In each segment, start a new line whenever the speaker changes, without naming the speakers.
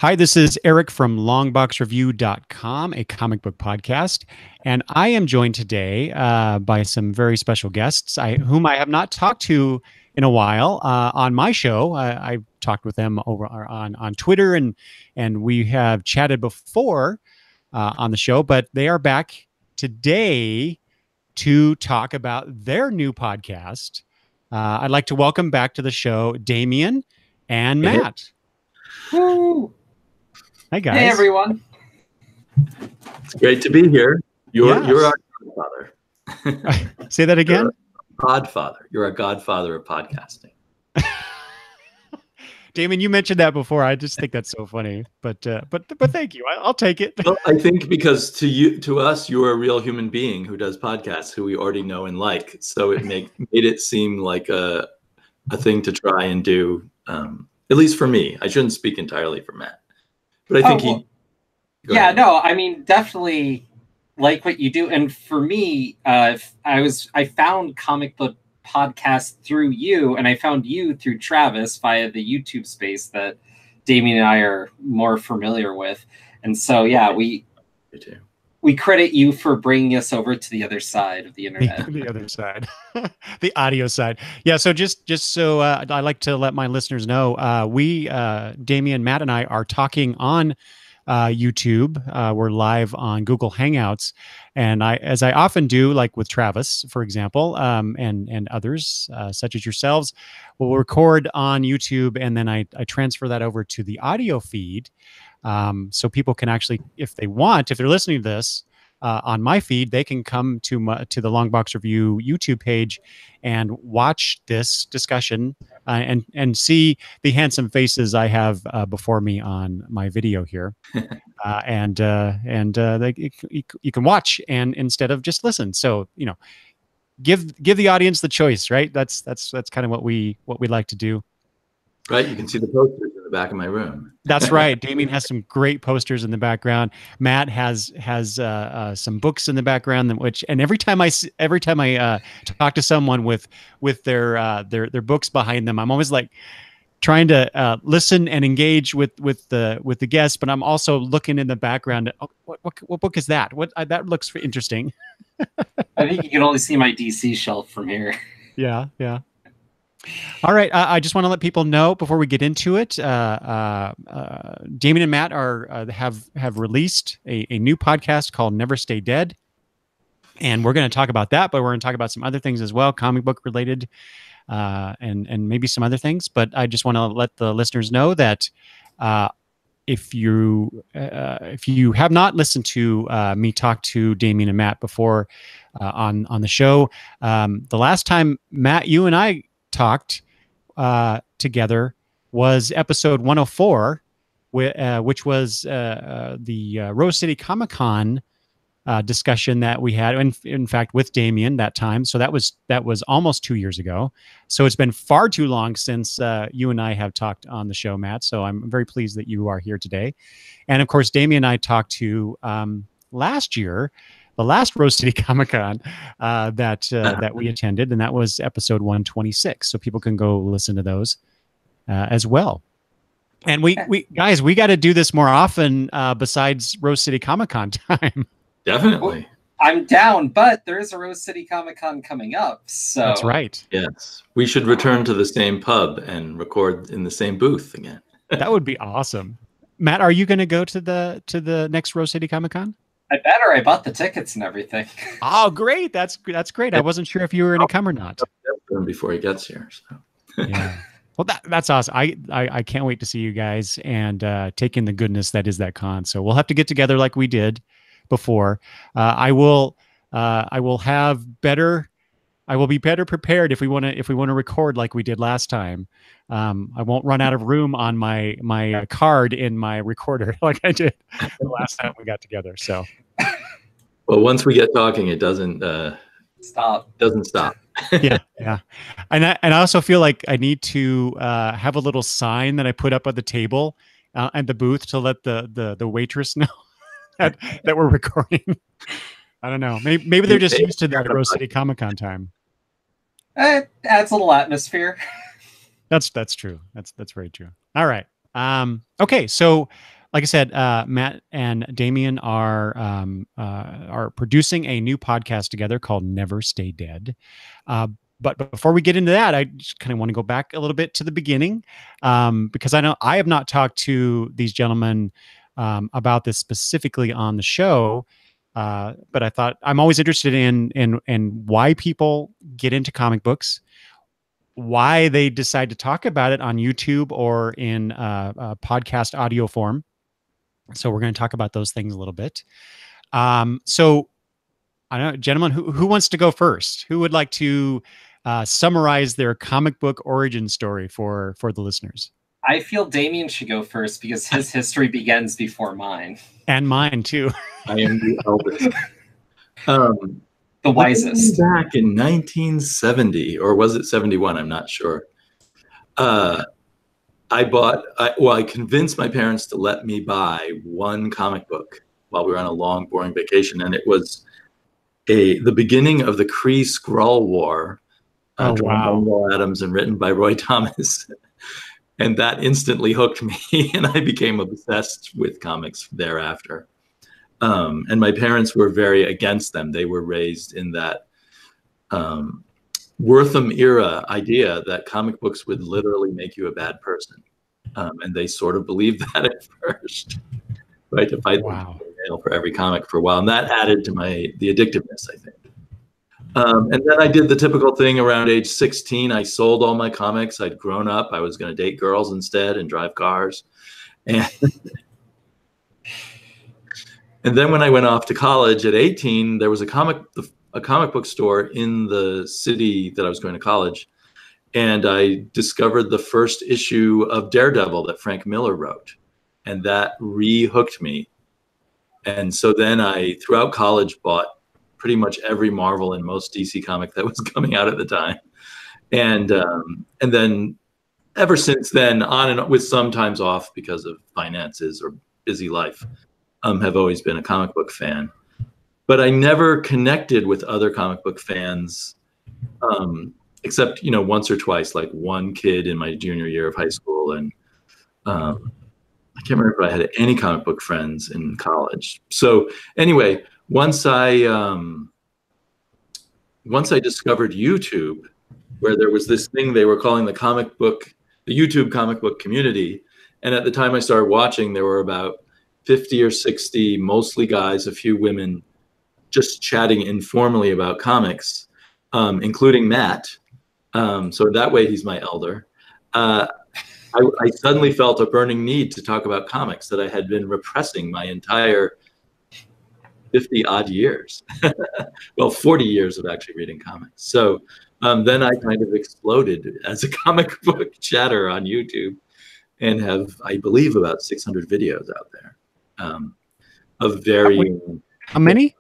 Hi, this is Eric from longboxreview.com, a comic book podcast. And I am joined today by some very special guests whom I have not talked to in a while on my show. I've talked with them over on Twitter, and we have chatted before on the show, but they are back today to talk about their new podcast. I'd like to welcome back to the show Damian and Matt.
Woo!
Hi, guys.
Hey, everyone.
It's great to be here. You're our godfather.
Say that again?
Godfather. You're a godfather of podcasting.
Damon, you mentioned that before. I just think that's so funny. But thank you. I'll take it.
Well, I think because to us, you're a real human being who does podcasts, who we already know and like. So it made it seem like a thing to try and do. At least for me. I shouldn't speak entirely for Matt. But I think
I mean, definitely like what you do. And for me, I found comic book podcasts through you, and I found you through Travis via the YouTube space that Damian and I are more familiar with. And so, we credit you for bringing us over to the other side of the internet.
The other side, the audio side. Yeah. So just so I like to let my listeners know, Damian, Matt, and I are talking on YouTube. We're live on Google Hangouts, and as I often do, like with Travis, for example, and others such as yourselves, we'll record on YouTube, and then I transfer that over to the audio feed. So people can actually, if they want, if they're listening to this on my feed, they can come to the Longbox Review YouTube page and watch this discussion and see the handsome faces I have before me on my video here, you can watch and instead of just listen. So give the audience the choice, right? That's kind of what we like to do.
Right, you can see the posters in the back of my room.
That's right. Damian has some great posters in the background. Matt has some books in the background, and every time I talk to someone with their books behind them, I'm always like trying to listen and engage with the guests, but I'm also looking in the background. Oh, what book is that? That looks interesting.
I think you can only see my DC shelf from here.
Yeah. All right. I just want to let people know before we get into it. Damian and Matt have released a new podcast called Never Stay Dead, and we're going to talk about that. But we're going to talk about some other things as well, comic book related, and maybe some other things. But I just want to let the listeners know that if you have not listened to me talk to Damian and Matt before on the show, the last time Matt, you and I talked together was episode 104, which was the Rose City Comic Con discussion that we had, in fact, with Damian that time. So that was almost 2 years ago. So it's been far too long since you and I have talked on the show, Matt. So I'm very pleased that you are here today. And of course, Damian and I talked to last year, the last Rose City Comic Con that we attended, and that was episode 126. So people can go listen to those as well. And we guys, we got to do this more often besides Rose City Comic Con time.
Definitely.
I'm down, but there is a Rose City Comic Con coming up. So
that's right.
Yes, we should return to the same pub and record in the same booth again.
That would be awesome. Matt, are you going to go to the next Rose City Comic Con?
I better. I bought the tickets and everything.
Oh, great! That's great. I wasn't sure if you were going to come or not.
Before he gets here. So.
Yeah. Well, that's awesome. I can't wait to see you guys and take in the goodness that is that con. So we'll have to get together like we did before. I will be better prepared if we want to record like we did last time. I won't run out of room on my card in my recorder like I did the last time we got together. So,
well, once we get talking, it doesn't
stop.
Doesn't stop.
yeah. And I also feel like I need to have a little sign that I put up at the table at the booth to let the waitress know that we're recording. I don't know. Maybe they're just used to that Rose City Comic Con time.
It adds a little atmosphere.
That's true. That's very true. All right. Okay, so like I said, Matt and Damian are producing a new podcast together called Never Stay Dead. But before we get into that, I just kind of want to go back a little bit to the beginning, because I know I have not talked to these gentlemen about this specifically on the show. But I thought I'm always interested in why people get into comic books, why they decide to talk about it on YouTube or in podcast audio form. So we're going to talk about those things a little bit. So I don't know, gentlemen, who wants to go first? Who would like to summarize their comic book origin story for the listeners?
I feel Damian should go first because his history begins before mine.
And mine too.
I am the eldest.
The wisest.
Back in 1970, or was it 71? I'm not sure. I convinced my parents to let me buy one comic book while we were on a long, boring vacation, and it was the beginning of the Kree-Skrull War, drawn by Neil Adams and written by Roy Thomas. And that instantly hooked me, and I became obsessed with comics thereafter. And my parents were very against them. They were raised in that Wortham era idea that comic books would literally make you a bad person. And they sort of believed that at first, right? To fight for every comic for a while. And that added to the addictiveness, I think. And then I did the typical thing around age 16. I sold all my comics. I'd grown up. I was going to date girls instead and drive cars. And then when I went off to college at 18, there was a comic book store in the city that I was going to college. And I discovered the first issue of Daredevil that Frank Miller wrote. And that re-hooked me. And so then I, throughout college, bought pretty much every Marvel and most DC comic that was coming out at the time. And then ever since then, on and with sometimes off because of finances or busy life, have always been a comic book fan. But I never connected with other comic book fans, except, once or twice, like one kid in my junior year of high school. And I can't remember if I had any comic book friends in college. So anyway, once I discovered YouTube, where there was this thing they were calling the YouTube comic book community. And at the time I started watching, there were about 50 or 60, mostly guys, a few women, just chatting informally about comics, including Matt. So that way he's my elder. I suddenly felt a burning need to talk about comics that I had been repressing my entire 50 odd years. Well, 40 years of actually reading comics. So then I kind of exploded as a comic book chatter on YouTube and have, I believe, about 600 videos out there of varying.
How many?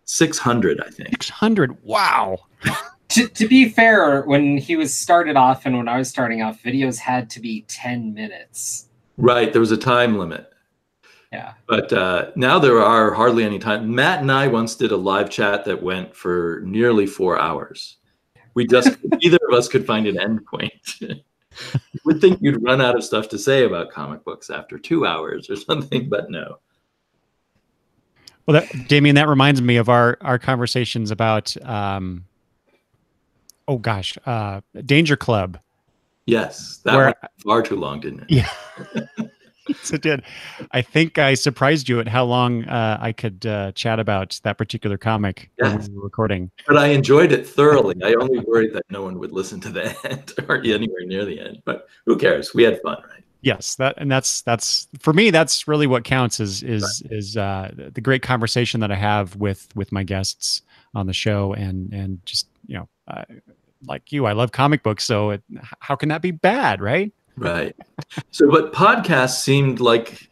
600, I think.
600. Wow.
To be fair, when he was started off and when I was starting off, videos had to be 10 minutes.
Right. There was a time limit.
Yeah.
But now there are hardly any time. Matt and I once did a live chat that went for nearly 4 hours. Neither of us could find an end point. You would think you'd run out of stuff to say about comic books after 2 hours or something, but no.
Well, Damian, that reminds me of our conversations about, Danger Club.
Yes, that went far too long, didn't it?
Yeah. Yes, it did. I think I surprised you at how long I could chat about that particular comic when we were recording.
But I enjoyed it thoroughly. I only worried that no one would listen to the end or anywhere near the end. But who cares? We had fun, right?
Yes, that's for me. That's really what counts. Is the great conversation that I have with my guests on the show, and just like you, I love comic books. So how can that be bad, right?
Right. So, but podcasts seemed like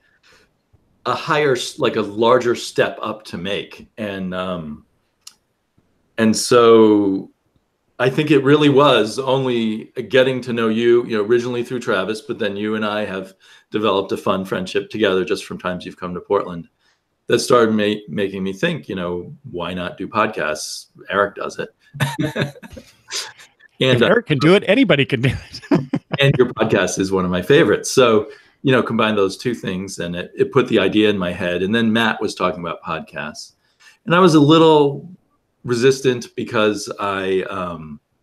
a larger step up to make. And so I think it really was only getting to know you, originally through Travis, but then you and I have developed a fun friendship together just from times you've come to Portland that started making me think, why not do podcasts? Eric does it.
And if Eric can do it, anybody can do it.
And your podcast is one of my favorites. So combine those two things, and it put the idea in my head. And then Matt was talking about podcasts, and I was a little resistant because I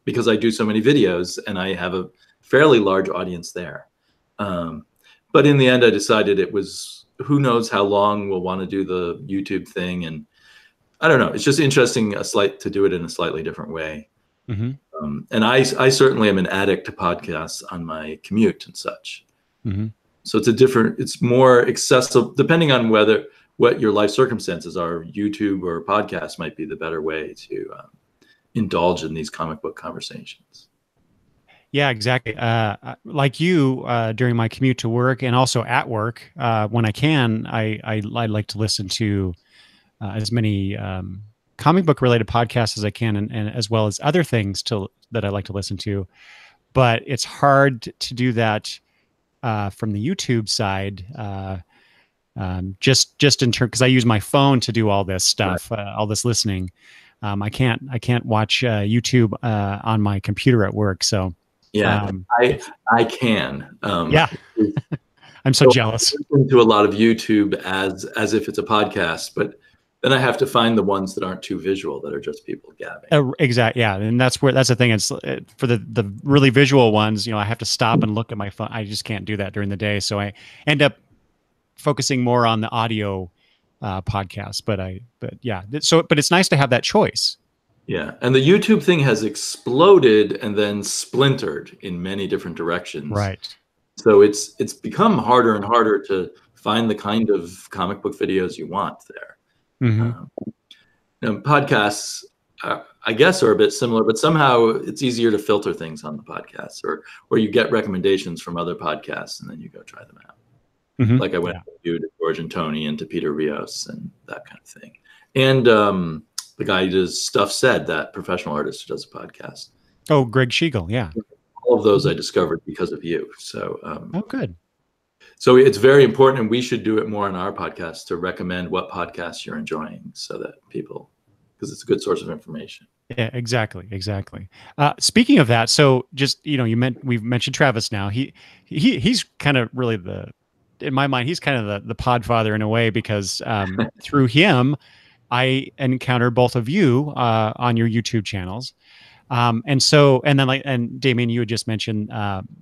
do so many videos and I have a fairly large audience there. But in the end, I decided it was, who knows how long we'll want to do the YouTube thing. And I don't know, it's just interesting to do it in a slightly different way.
Mm-hmm.
And I certainly am an addict to podcasts on my commute and such.
Mm-hmm.
So it's more accessible, depending on what your life circumstances are. YouTube or podcast might be the better way to indulge in these comic book conversations.
Yeah, exactly. Like you, during my commute to work and also at work, when I can, I like to listen to as many comic book related podcasts as I can, and as well as other things that I like to listen to. But it's hard to do that from the YouTube side. Just in terms, because I use my phone to do all this stuff, all this listening. I can't watch YouTube on my computer at work. So
yeah, I can.
Yeah, I'm so jealous.
I listen to a lot of YouTube as if it's a podcast, but then I have to find the ones that aren't too visual, that are just people gabbing.
Exactly. Yeah, and that's the thing. It's for the really visual ones. I have to stop and look at my phone. I just can't do that during the day. So I end up focusing more on the audio podcast. But it's nice to have that choice.
Yeah, and the YouTube thing has exploded and then splintered in many different directions.
Right.
So it's become harder and harder to find the kind of comic book videos you want there.
Mm-hmm.
Podcasts, I guess, are a bit similar, but somehow it's easier to filter things on the podcasts, or you get recommendations from other podcasts and then you go try them out.
Mm-hmm.
Like I went to George and Tony and to Peter Rios and that kind of thing. And the guy who does Stuff Said, that professional artist who does a podcast.
Oh, Greg Schiegel, yeah.
All of those I discovered because of you. So,
oh, good.
So it's very important, and we should do it more on our podcast to recommend what podcasts you're enjoying, so that people, because it's a good source of information.
Yeah, exactly. Speaking of that, so just we've mentioned Travis now. He's kind of really in my mind, he's kind of the podfather in a way, because through him, I encountered both of you on your YouTube channels. And Damian, you had just mentioned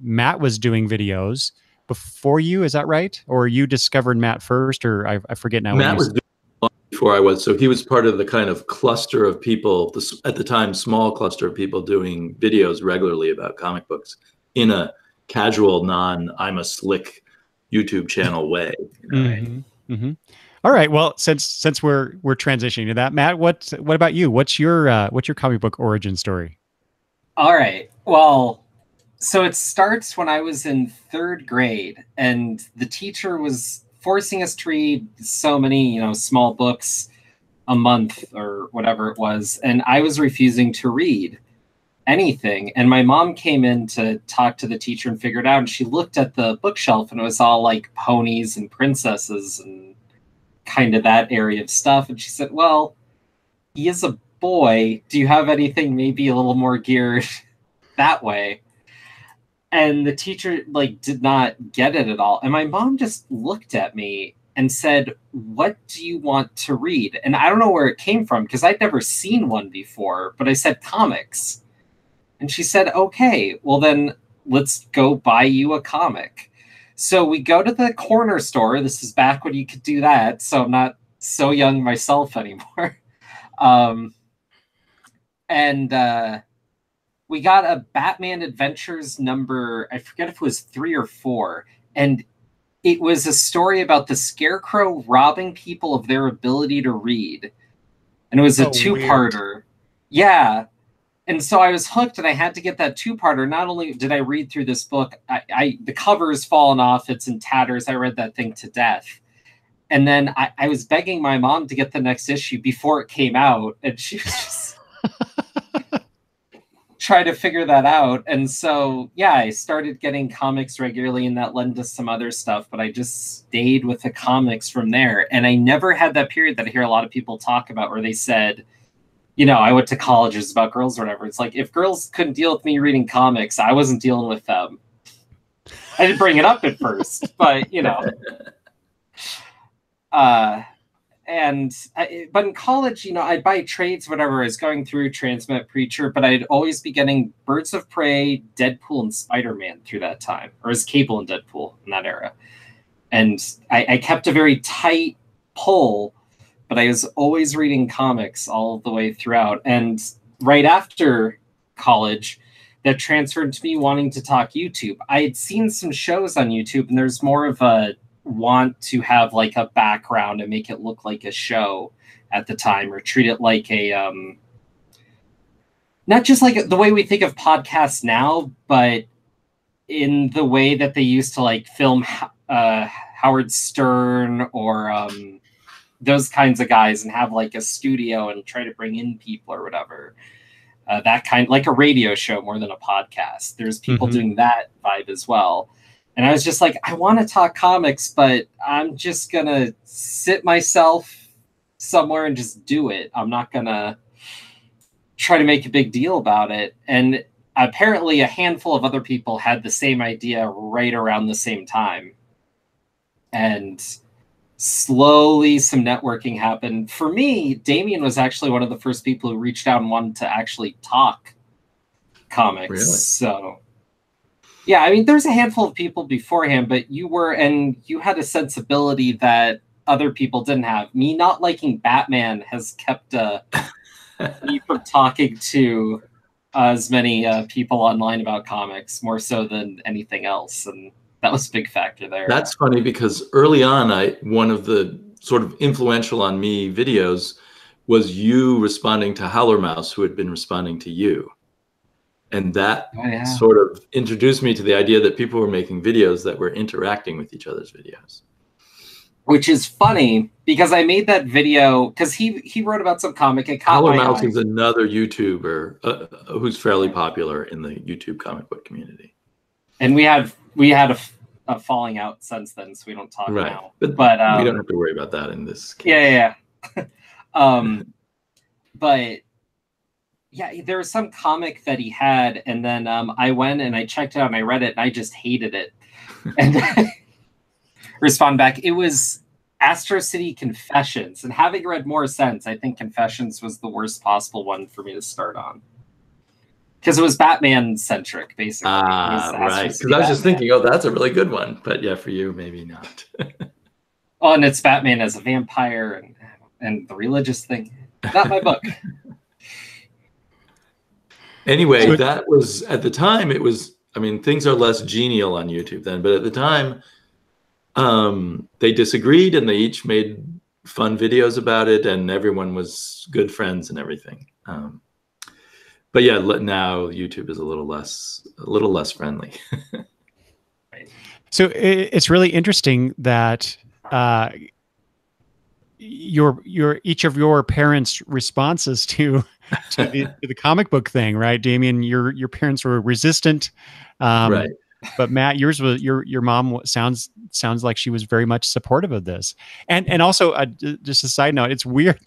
Matt was doing videos before you. Is that right? Or you discovered Matt first, or I forget now.
Matt was doing it before I was. So he was part of the kind of cluster of people, at the time, small cluster of people doing videos regularly about comic books in a casual, I'm a slick YouTube channel way.
Mm-hmm. Mm-hmm. All right. Well, since we're transitioning to that, Matt, what about you? What's your comic book origin story?
All right. Well, so it starts when I was in 3rd grade, and the teacher was forcing us to read so many, small books a month or whatever it was, and I was refusing to read anything. And my mom came in to talk to the teacher and figure it out, and she looked at the bookshelf, and it was all like ponies and princesses and kind of that area of stuff. And she said, well, he is a boy. Do you have anything maybe a little more geared that way? And the teacher did not get it at all. And my mom just looked at me and said, what do you want to read? And I don't know where it came from, because I'd never seen one before, but I said comics. And she said, okay, well then let's go buy you a comic. So we go to the corner store. This is back when you could do that, so I'm not so young myself anymore. We got a Batman Adventures number, I forget if it was 3 or 4, and it was a story about the Scarecrow robbing people of their ability to read. And it was a two-parter. Weird. Yeah. And so I was hooked, and I had to get that 2-parter. Not only did I read through this book, the cover's fallen off, it's in tatters. I read that thing to death. And then I was begging my mom to get the next issue before it came out, and she was just trying to figure that out. And so, yeah, I started getting comics regularly, and that led to some other stuff, but I just stayed with the comics from there. And I never had that period that I hear a lot of people talk about where they said, I went to colleges about girls or whatever. It's like, if girls couldn't deal with me reading comics, I wasn't dealing with them. I didn't bring it up at first, but you know. But in college, you know, I'd buy trades, whatever. I was going through Transmet Preacher, but I'd always be getting Birds of Prey, Deadpool, and Spider-Man through that time, or as Cable and Deadpool in that era. And I kept a very tight pull, but I was always reading comics all the way throughout. And right after college, that transferred to me wanting to talk YouTube. I had seen some shows on YouTube, and there's more of a want to have like a background and make it look like a show at the time, or treat it like a not just like the way we think of podcasts now, but in the way that they used to like film Howard Stern or those kinds of guys, and have like a studio and try to bring in people or whatever. That kind, like a radio show more than a podcast. There's people doing that vibe as well. And I was just like, I want to talk comics, but I'm just going to sit myself somewhere and just do it. I'm not going to try to make a big deal about it. And apparently a handful of other people had the same idea right around the same time. And slowly some networking happened. For me, Damian was actually one of the first people who reached out and wanted to actually talk comics.
Really?
So... yeah, I mean, there's a handful of people beforehand, but you had a sensibility that other people didn't have. Me not liking Batman has kept me from talking to as many people online about comics, more so than anything else, and that was a big factor there.
That's funny because early on, one of the sort of influential on me videos was you responding to Howler Mouse, who had been responding to you. And that sort of introduced me to the idea that people were making videos that were interacting with each other's videos.
Which is funny because I made that video because he wrote about some comic. And
Howler Mouse is another YouTuber who's fairly popular in the YouTube comic book community.
And we had a falling out since then, so we don't talk now. But
we don't have to worry about that in this case.
Yeah. But yeah, there was some comic that he had, and then I went and I checked it out and I read it and I just hated it. And respond back, it was Astro City Confessions. And having read more since, I think Confessions was the worst possible one for me to start on. Because it was Batman-centric, basically.
Right. Because I was just thinking, that's a really good one. But yeah, for you, maybe not.
Oh, and it's Batman as a vampire and the religious thing. Not my book.
Anyway, that was, at the time, it was, I mean, things are less genial on YouTube then, but at the time, they disagreed and they each made fun videos about it and everyone was good friends and everything. But yeah, now YouTube is a little less friendly.
So it's really interesting that each of your parents' responses to the comic book thing, right? Damian, your parents were resistant,
right?
But Matt, yours was your mom sounds like she was very much supportive of this. And also, just a side note, it's weird.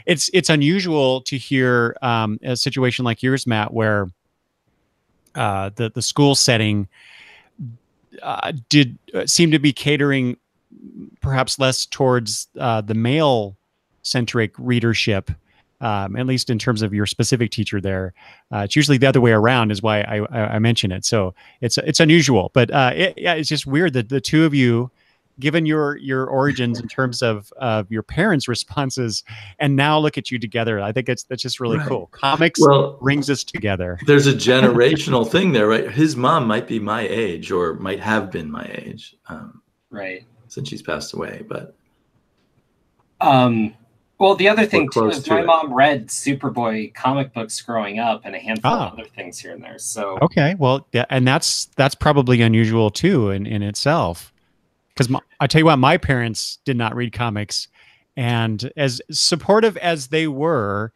It's unusual to hear a situation like yours, Matt, where the school setting did seem to be catering perhaps less towards the male-centric readership, at least in terms of your specific teacher there. It's usually the other way around is why I mention it. So it's unusual, but it's just weird that the two of you, given your origins in terms of your parents' responses, and now look at you together. I think that's just really cool. Comics brings us together.
There's a generational thing there, right? His mom might be my age or might have been my age.
Right.
Since she's passed away, but
well, the other thing too is my mom read Superboy comic books growing up and a handful of other things here and there. So
okay, well, yeah, and that's probably unusual too in itself, because I tell you what, my parents did not read comics, and as supportive as they were,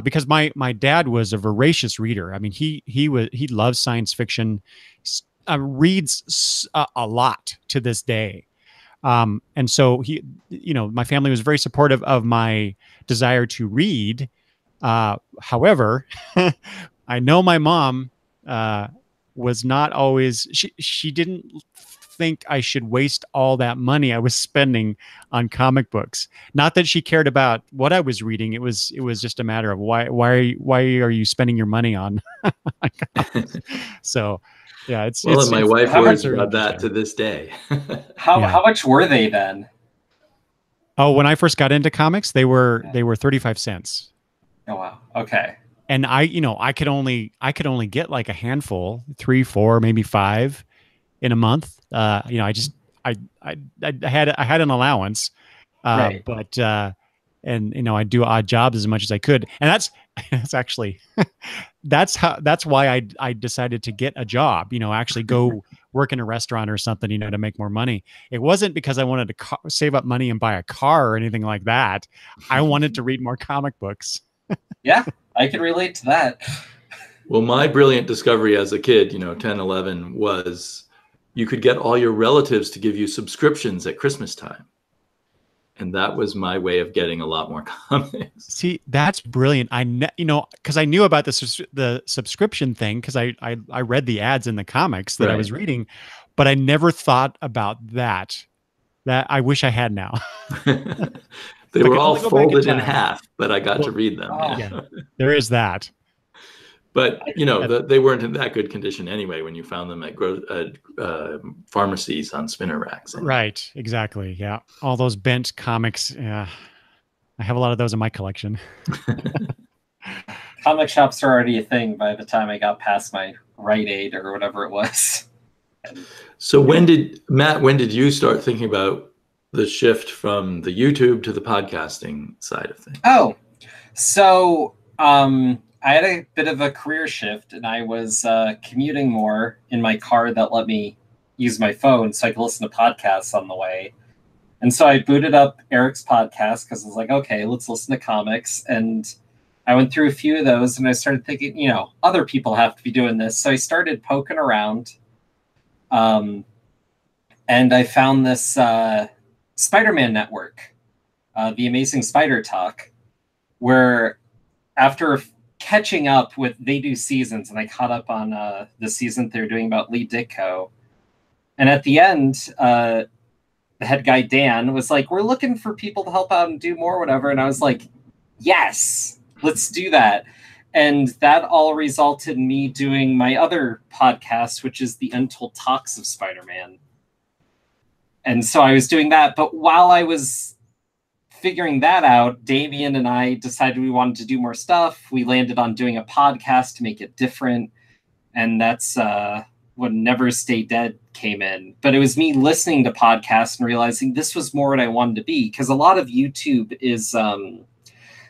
because my dad was a voracious reader. I mean, he loves science fiction, reads a lot to this day. And so my family was very supportive of my desire to read. However, I know my mom was not always, she didn't think I should waste all that money I was spending on comic books. Not that she cared about what I was reading. It was just a matter of why are you spending your money on comics? So yeah,
Well, and my wife
how
worries
much-
about that to this day.
How much were they then?
Oh, when I first got into comics, they were 35 cents.
Oh wow. Okay.
And I could only get like a handful, 3, 4, maybe 5 in a month. I had an allowance,
Right.
but and I'd do odd jobs as much as I could, and that's actually that's why I decided to get a job. Actually go work in a restaurant or something, to make more money. It wasn't because I wanted to save up money and buy a car or anything like that. I wanted to read more comic books.
Yeah, I can relate to that.
Well, my brilliant discovery as a kid, 10, 11, was you could get all your relatives to give you subscriptions at Christmas time. And that was my way of getting a lot more comics.
See, that's brilliant. Because I knew about the subscription thing because I read the ads in the comics that I was reading, but I never thought about that. That I wish I had now.
They were all folded in half, but I got to read them.
Yeah, there is that.
But they weren't in that good condition anyway when you found them at pharmacies on spinner racks.
Right, exactly. Yeah, all those bent comics. Yeah, I have a lot of those in my collection.
Comic shops are already a thing by the time I got past my Rite Aid or whatever it was.
So when did you start thinking about the shift from the YouTube to the podcasting side of things?
Oh, so I had a bit of a career shift, and I was commuting more in my car that let me use my phone so I could listen to podcasts on the way. And so I booted up Eric's podcast because I was like, okay, let's listen to comics. And I went through a few of those, and I started thinking, other people have to be doing this. So I started poking around. And I found this Spider-Man network, The Amazing Spider Talk, where after catching up with, they do seasons, and I caught up on the season they're doing about Lee Ditko. And at the end, the head guy, Dan, was like, we're looking for people to help out and do more, whatever. And I was like, yes, let's do that. And that all resulted in me doing my other podcast, which is the Untold Talks of Spider-Man. And so I was doing that. But while I was figuring that out, Damian and I decided we wanted to do more stuff. We landed on doing a podcast to make it different. And that's when Never Stay Dead came in. But it was me listening to podcasts and realizing this was more what I wanted to be. Because a lot of YouTube is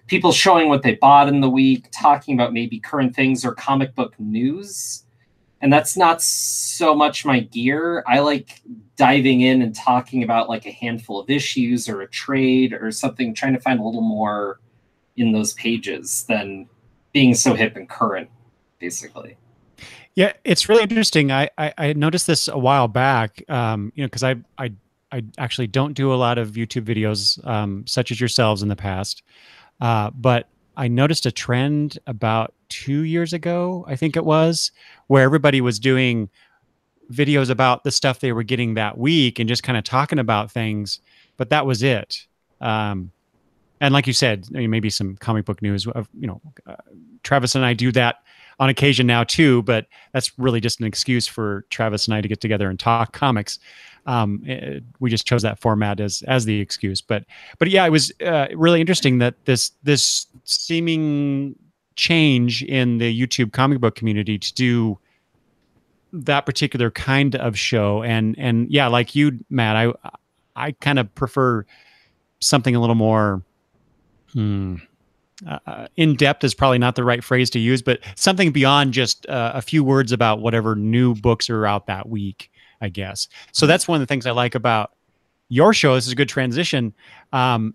people showing what they bought in the week, talking about maybe current things or comic book news. And that's not so much my gear. I like diving in and talking about like a handful of issues or a trade or something, trying to find a little more in those pages than being so hip and current, basically.
Yeah, it's really interesting. I noticed this a while back, because I actually don't do a lot of YouTube videos such as yourselves in the past. But I noticed a trend about 2 years ago, I think it was, where everybody was doing videos about the stuff they were getting that week and just kind of talking about things, but that was it. And like you said, maybe some comic book news. Travis and I do that on occasion now too, but that's really just an excuse for Travis and I to get together and talk comics. We just chose that format as the excuse, but yeah, it was really interesting that this seeming change in the YouTube comic book community to do that particular kind of show, and yeah, like you, Matt, I kind of prefer something a little more in depth is probably not the right phrase to use, but something beyond just a few words about whatever new books are out that week, I guess. So that's one of the things I like about your show. This is a good transition.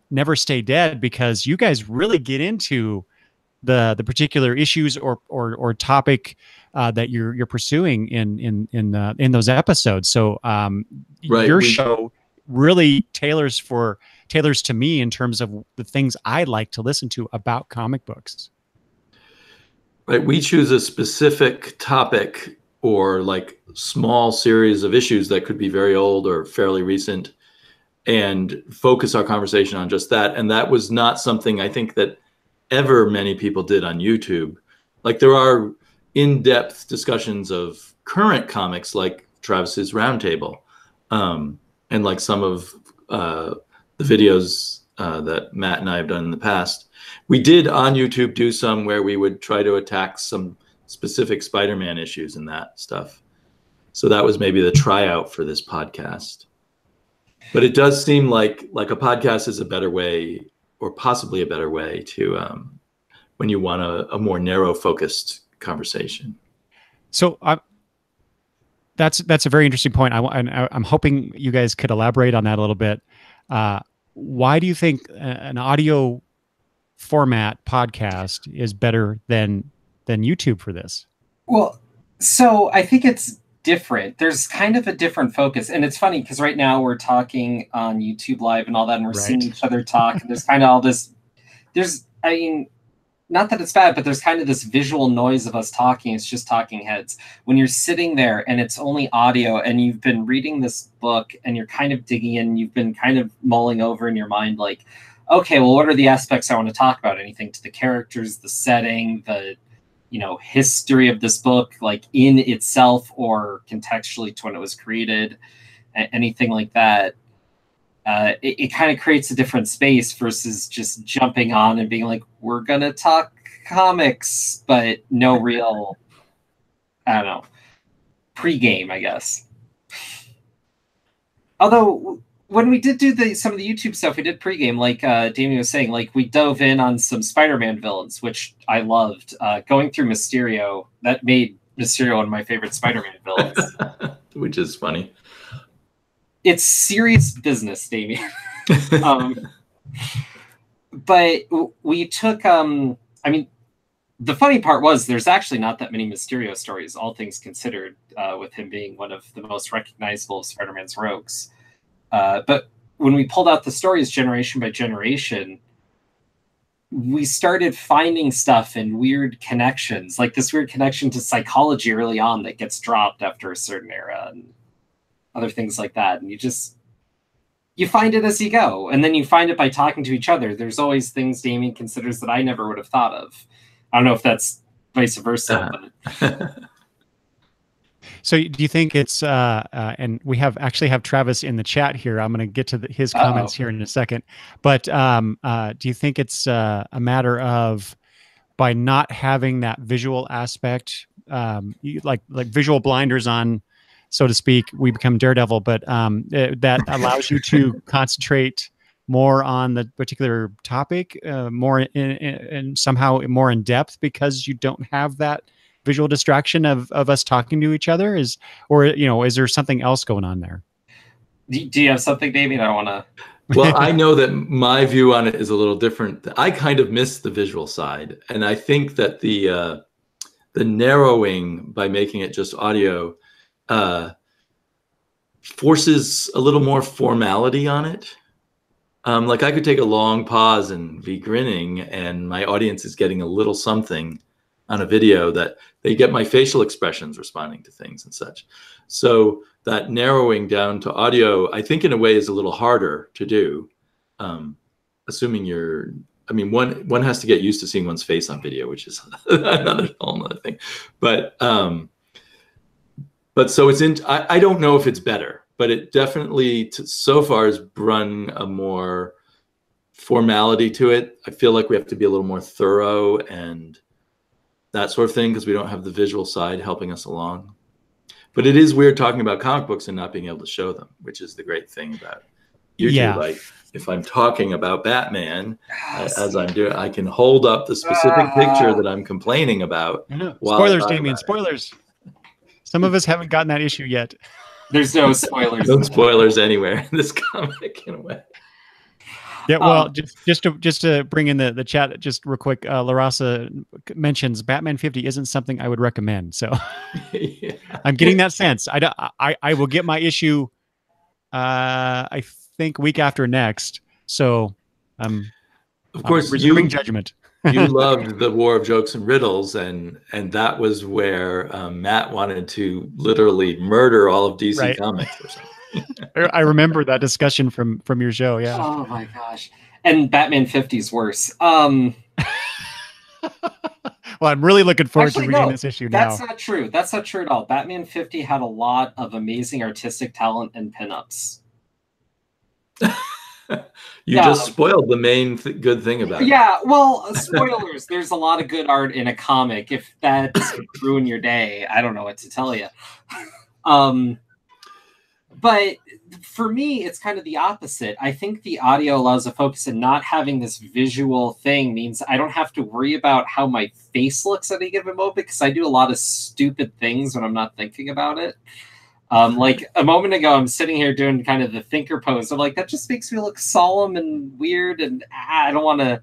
Never Stay Dead, because you guys really get into the particular issues or topic that you're pursuing in those episodes. So your show really tailors to me in terms of the things I like to listen to about comic books.
Right. We choose a specific topic or like small series of issues that could be very old or fairly recent, and focus our conversation on just that. And that was not something I think that ever many people did on YouTube. Like there are in-depth discussions of current comics like Travis's Roundtable, and like some of the videos that Matt and I have done in the past. We did on YouTube do some where we would try to attack some specific Spider-Man issues and that stuff. So that was maybe the tryout for this podcast. But it does seem like a podcast is a better way, or possibly a better way to when you want a more narrow focused conversation.
So that's a very interesting point. I'm hoping you guys could elaborate on that a little bit. Why do you think an audio format podcast is better than YouTube for this?
Well, so I think it's different. There's kind of a different focus, and it's funny because right now we're talking on YouTube Live and all that, and we're seeing each other talk. And there's kind of all this. I mean, not that it's bad, but there's kind of this visual noise of us talking. It's just talking heads. When you're sitting there and it's only audio, and you've been reading this book and you're kind of digging in, you've been kind of mulling over in your mind, like, okay, well, what are the aspects I want to talk about? Anything to the characters, the setting, the history of this book, like in itself or contextually to when it was created, anything like that. It kind of creates a different space versus just jumping on and being like, we're going to talk comics, but no real, I don't know, pregame, I guess. Although when we did do some of the YouTube stuff, we did pregame, like Damian was saying, like we dove in on some Spider-Man villains, which I loved. Going through Mysterio, that made Mysterio one of my favorite Spider-Man villains.
Which is funny.
It's serious business, Damian. But we took, I mean, the funny part was there's actually not that many Mysterio stories, all things considered, with him being one of the most recognizable of Spider-Man's rogues. But when we pulled out the stories generation by generation, we started finding stuff and weird connections, like this weird connection to psychology early on that gets dropped after a certain era and other things like that. And you find it as you go. And then you find it by talking to each other. There's always things Damian considers that I never would have thought of. I don't know if that's vice versa. But...
So do you think it's, and we actually have Travis in the chat here. I'm going to get to his comments here in a second. But do you think it's a matter of, by not having that visual aspect, like visual blinders on, so to speak, we become Daredevil, but that allows you to concentrate more on the particular topic, more and somehow more in depth, because you don't have that visual distraction of us talking to each other? Is there something else going on there?
Do you have something, Damian? I want to.
Well, I know that my view on it is a little different. I kind of miss the visual side, and I think that the narrowing by making it just audio forces a little more formality on it. Like I could take a long pause and be grinning, and my audience is getting a little something on a video that they get my facial expressions responding to things and such. So that narrowing down to audio, I think in a way is a little harder to do. Assuming one has to get used to seeing one's face on video, which is another whole other thing. But so I don't know if it's better, but it definitely so far has run a more formality to it. I feel like we have to be a little more thorough and that sort of thing, because we don't have the visual side helping us along. But it is weird talking about comic books and not being able to show them, which is the great thing about YouTube. Yeah. Like if I'm talking about Batman, as I'm doing, I can hold up the specific picture that I'm complaining about.
Spoilers, Damian, spoilers. Some of us haven't gotten that issue yet.
There's no spoilers.
No spoilers anywhere in this comic, in a way.
Yeah, well, just to bring in the chat just real quick, Larasa mentions Batman 50 isn't something I would recommend. So yeah. I'm getting that sense. I will get my issue, I think week after next. So
of course
reserving judgment.
You loved the War of Jokes and Riddles, and that was where Matt wanted to literally murder all of DC
Right.
Comics or something.
I remember that discussion from your show. Yeah.
Oh my gosh. And Batman 50 is worse.
Well, I'm really looking forward to
Actually,
reading
no,
this issue
that's
now.
not true. That's not true at all. Batman 50 had a lot of amazing artistic talent and pinups.
You just spoiled the main good thing about it.
Yeah, well, spoilers. There's a lot of good art in a comic. If that's ruin your day, I don't know what to tell you. But for me, it's kind of the opposite. I think the audio allows a focus, and not having this visual thing means I don't have to worry about how my face looks at a given moment, because I do a lot of stupid things when I'm not thinking about it. Like a moment ago, I'm sitting here doing kind of the thinker pose. I'm like, that just makes me look solemn and weird, and I don't want to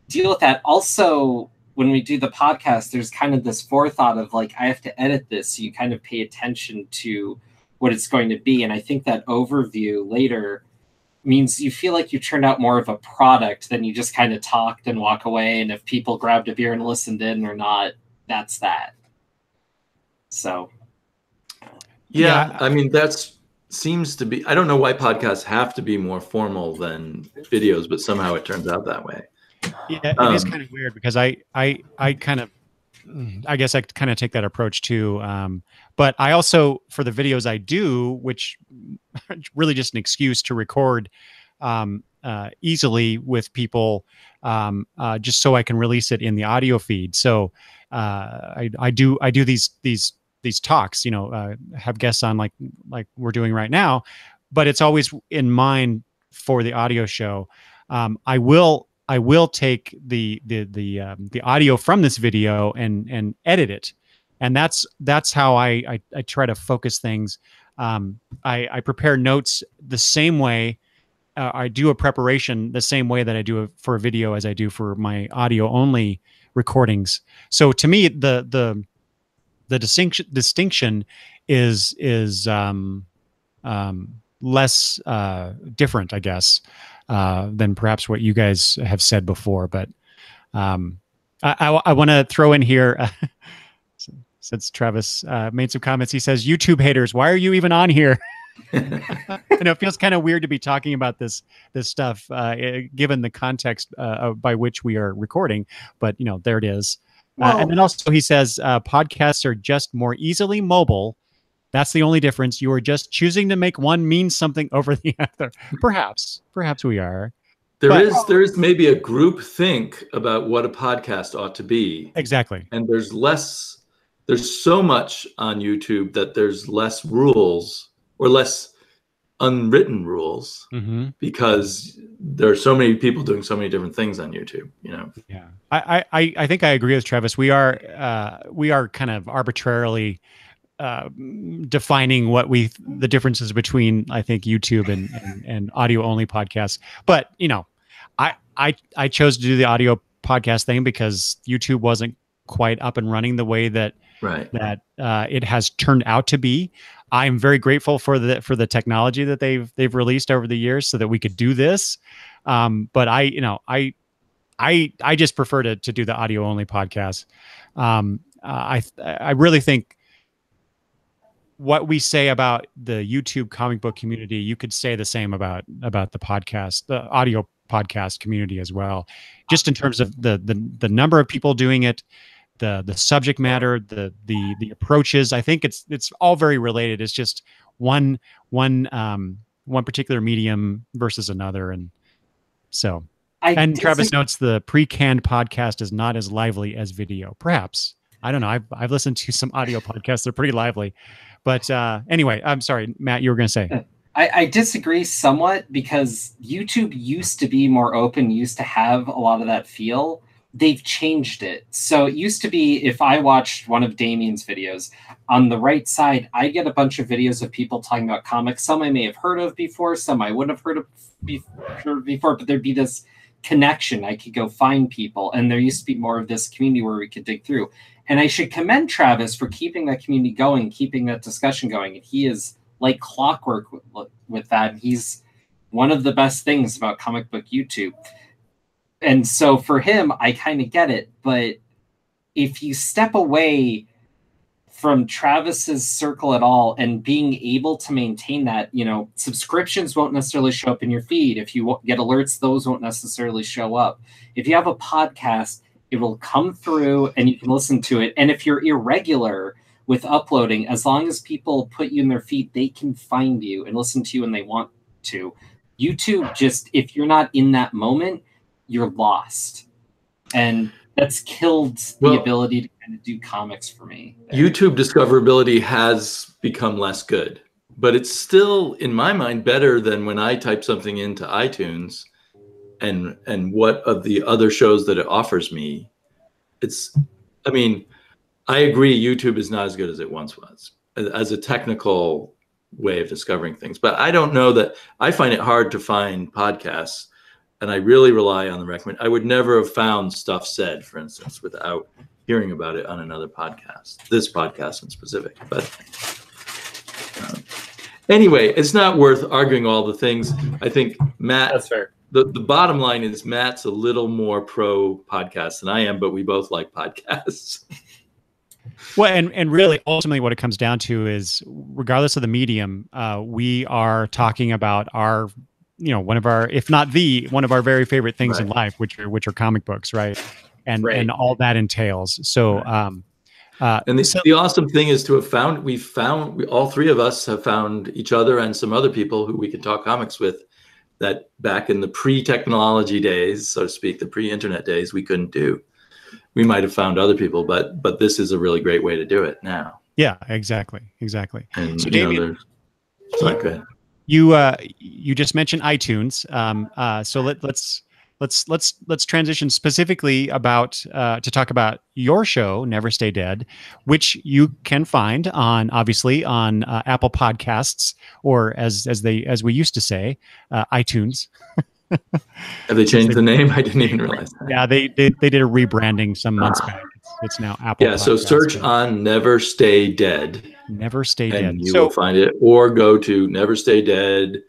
deal with that. Also, when we do the podcast, there's kind of this forethought of like, I have to edit this, so you kind of pay attention to what it's going to be. And I think that overview later means you feel like you turned out more of a product than you just kind of talked and walk away. And if people grabbed a beer and listened in or not, that's that. So.
Yeah. I mean, that's seems to be, I don't know why podcasts have to be more formal than videos, but somehow it turns out that way.
Yeah, it is kind of weird because I guess I kind of take that approach too. But I also, for the videos I do, which really just an excuse to record easily with people, just so I can release it in the audio feed. So I do these talks, have guests on like we're doing right now, but it's always in mind for the audio show. I will take the audio from this video and edit it, and that's how I try to focus things. I prepare notes the same way. I do a preparation the same way that I do for a video as I do for my audio only recordings. So to me, the distinction is less different, I guess, than perhaps what you guys have said before. But I want to throw in here, since Travis made some comments. He says, YouTube haters, why are you even on here? It feels kind of weird to be talking about this stuff, given the context by which we are recording. But, there it is. Well, and then also he says, podcasts are just more easily mobile. That's the only difference. You are just choosing to make one mean something over the other. Perhaps we are.
There is maybe a group think about what a podcast ought to be.
Exactly.
And there's so much on YouTube that there's less rules or less unwritten rules, because there are so many people doing so many different things on YouTube,
Yeah. I think I agree with Travis. We are kind of arbitrarily defining the differences between, I think, YouTube and audio only podcasts. But I chose to do the audio podcast thing because YouTube wasn't quite up and running the way that it has turned out to be. I'm very grateful for the technology that they've released over the years so that we could do this. But I just prefer to do the audio only podcast. I really think what we say about the YouTube comic book community, you could say the same about the podcast, the audio podcast community as well, just in terms of the number of people doing it, the subject matter, the approaches. I think it's all very related. It's just one particular medium versus another. And so, Travis notes the pre-canned podcast is not as lively as video. Perhaps. I don't know. I've listened to some audio podcasts. They're pretty lively. But anyway, I'm sorry, Matt, you were going to say.
I disagree somewhat, because YouTube used to be more open, used to have a lot of that feel. They've changed it. So it used to be, if I watched one of Damian's videos, on the right side, I get a bunch of videos of people talking about comics. Some I may have heard of before, some I wouldn't have heard of before, but there'd be this connection. I could go find people, and there used to be more of this community where we could dig through. And I should commend Travis for keeping that community going, keeping that discussion going. And he is like clockwork with that. He's one of the best things about comic book YouTube. and so for him, I kind of get it. But if you step away from Travis's circle at all and being able to maintain that, subscriptions won't necessarily show up in your feed. If you get alerts, those won't necessarily show up. If you have a podcast, it will come through and you can listen to it. And if you're irregular with uploading, as long as people put you in their feed, they can find you and listen to you when they want to. YouTube, just if you're not in that moment, you're lost. And that's killed the ability to kind of do comics for me.
YouTube discoverability has become less good, but it's still, in my mind, better than when I type something into iTunes and what of the other shows that it offers me. I agree YouTube is not as good as it once was as a technical way of discovering things, but I don't know that I find it hard to find podcasts. And I really rely on the recommend. I would never have found Stuff Said, for instance, without hearing about it on another podcast, this podcast in specific. But anyway, it's not worth arguing all the things. I think Matt,
that's fair.
The bottom line is Matt's a little more pro podcast than I am, but we both like podcasts.
Well, and really, ultimately, what it comes down to is, regardless of the medium, we are talking about our, one of our, if not one of our very favorite things in life, which are comic books, right? And all that entails. So, and
the awesome thing is to have all three of us have found each other and some other people who we can talk comics with that back in the pre-technology days, so to speak, the pre-internet days, we couldn't do. We might have found other people, but this is a really great way to do it now.
Yeah, exactly.
And
so, Damian,
go ahead.
You just mentioned iTunes. So let's transition specifically to talk about your show, Never Stay Dead, which you can find obviously on Apple Podcasts, or as we used to say, iTunes.
Have they changed the name? I didn't even realize that.
Yeah, they did a rebranding some months back. It's now Apple.
Yeah, so search on Never Stay Dead.
Never Stay Dead.
And you will find it, or go to Never Stay Dead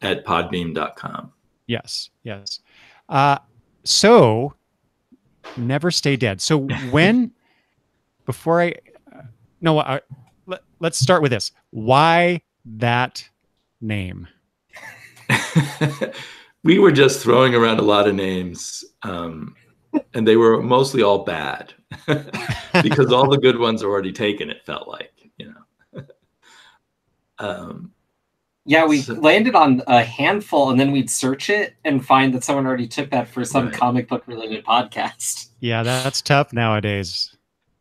at podbeam.com.
Yes. So Never Stay Dead. So let's start with this. Why that name?
We were just throwing around a lot of names, and they were mostly all bad because all the good ones are already taken, it felt like,
we landed on a handful, and then we'd search it and find that someone already took that for some comic book related podcast.
Yeah, that's tough nowadays.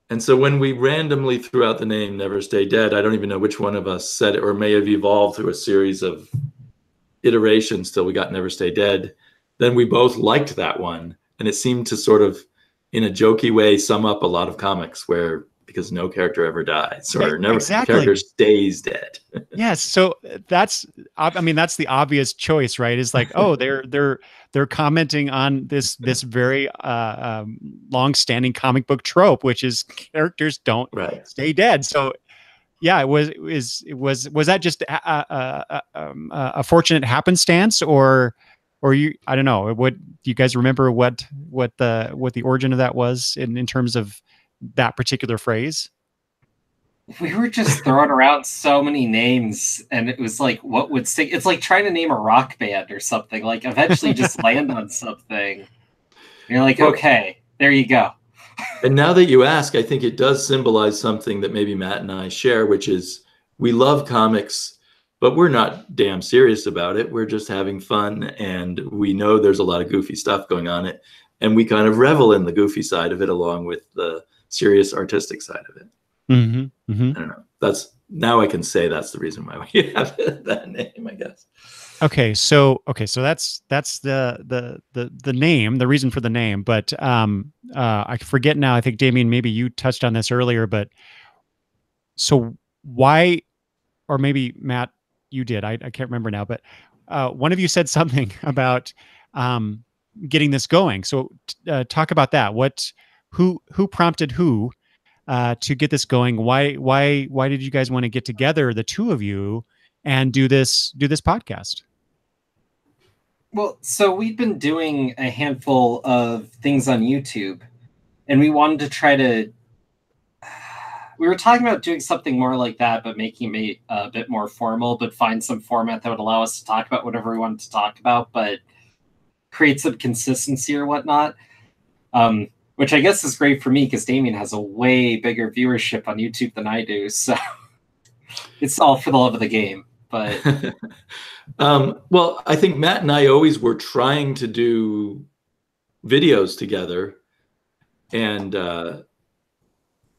And so when we randomly threw out the name Never Stay Dead, I don't even know which one of us said it, or may have evolved through a series of iterations till we got Never Stay Dead. Then we both liked that one, and it seemed to sort of, in a jokey way, sum up a lot of comics because no character ever dies, or character stays dead.
Yes, so that's the obvious choice, right? Is like, oh, they're commenting on this very long-standing comic book trope, which is characters don't stay dead. So yeah, was that just a fortunate happenstance, or you? I don't know. What do you guys remember? What the origin of that was in terms of that particular phrase?
We were just throwing around so many names, and it was like, what would stick? It's like trying to name a rock band or something. Like, eventually, just land on something. And you're like, okay, there you go.
And now that you ask, I think it does symbolize something that maybe Matt and I share, which is we love comics, but we're not damn serious about it. We're just having fun, and we know there's a lot of goofy stuff going on it, and we kind of revel in the goofy side of it along with the serious artistic side of it.
Mm-hmm, mm-hmm.
I don't know. Now I can say that's the reason why we have that name, I guess.
Okay, so that's the name, the reason for the name, but I forget now. I think, Damian, maybe you touched on this earlier, but so why, or maybe Matt, you did. I can't remember now, but one of you said something about getting this going. So talk about that. Who prompted who to get this going? Why did you guys want to get together, the two of you, and do this podcast?
Well, so we've been doing a handful of things on YouTube, and we wanted to try to. We were talking about doing something more like that, but making it a bit more formal, but find some format that would allow us to talk about whatever we wanted to talk about, but create some consistency or whatnot. Which I guess is great for me because Damian has a way bigger viewership on YouTube than I do. So it's all for the love of the game. But
well, I think Matt and I always were trying to do videos together. And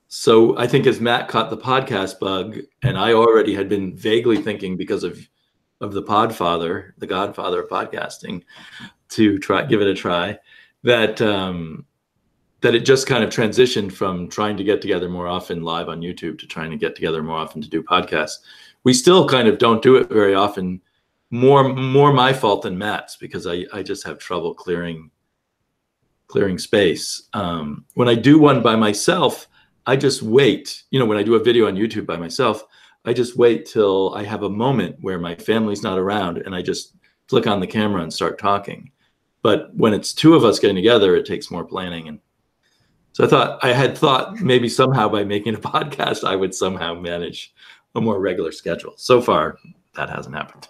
so I think as Matt caught the podcast bug, and I already had been vaguely thinking because of the Podfather, the godfather of podcasting, to give it a try, that that it just kind of transitioned from trying to get together more often live on YouTube to trying to get together more often to do podcasts. We still kind of don't do it very often. More my fault than Matt's, because I just have trouble clearing space. When I do one by myself, I just wait. You know, when I do a video on YouTube by myself, I just wait till I have a moment where my family's not around and I just flick on the camera and start talking. But when it's two of us getting together, it takes more planning. And so I had thought maybe somehow by making a podcast, I would somehow manage a more regular schedule. So far, that hasn't happened.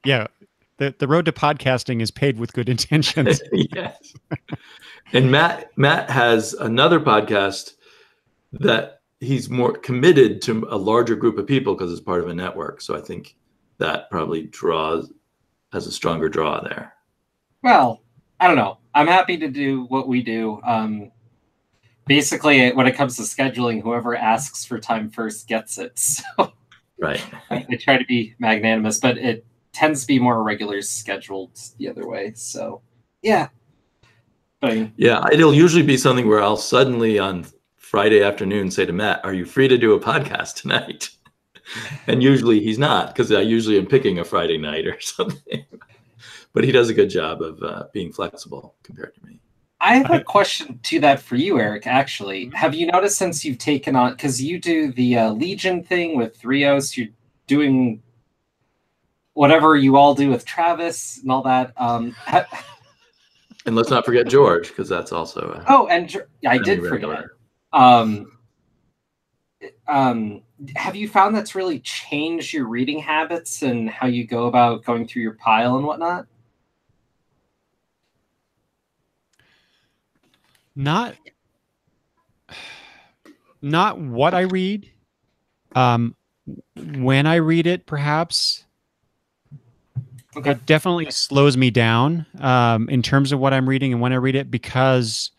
Yeah. The road to podcasting is paved with good intentions.
Yes. And Matt has another podcast that he's more committed to a larger group of people because it's part of a network. So I think that probably has a stronger draw there.
Well, I don't know. I'm happy to do what we do. Basically, when it comes to scheduling, whoever asks for time first gets it. So
right.
I try to be magnanimous, but it tends to be more regular scheduled the other way. So yeah.
Yeah, it'll usually be something where I'll suddenly on Friday afternoon say to Matt, "Are you free to do a podcast tonight?" And usually he's not, because I usually am picking a Friday night or something. But he does a good job of being flexible compared to me.
I have a question to that for you, Eric, actually. Have you noticed since you've taken on, because you do the Legion thing with Rios, you're doing whatever you all do with Travis and all that.
And let's not forget George, because that's also
I did forget. Have you found that's really changed your reading habits and how you go about going through your pile and whatnot?
Not what I read. When I read it, perhaps. Okay. It definitely slows me down in terms of what I'm reading and when I read it, because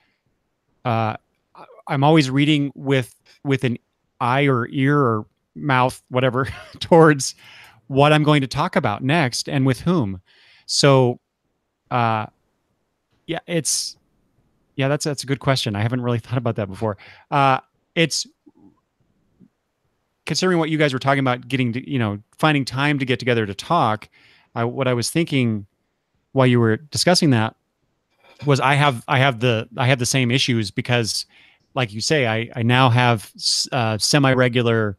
I'm always reading with an eye or ear or mouth, whatever, towards what I'm going to talk about next and with whom. So, that's a good question. I haven't really thought about that before. It's considering what you guys were talking about, getting to, finding time to get together to talk. What I was thinking while you were discussing that was I have the same issues, because, like you say, I now have semi-regular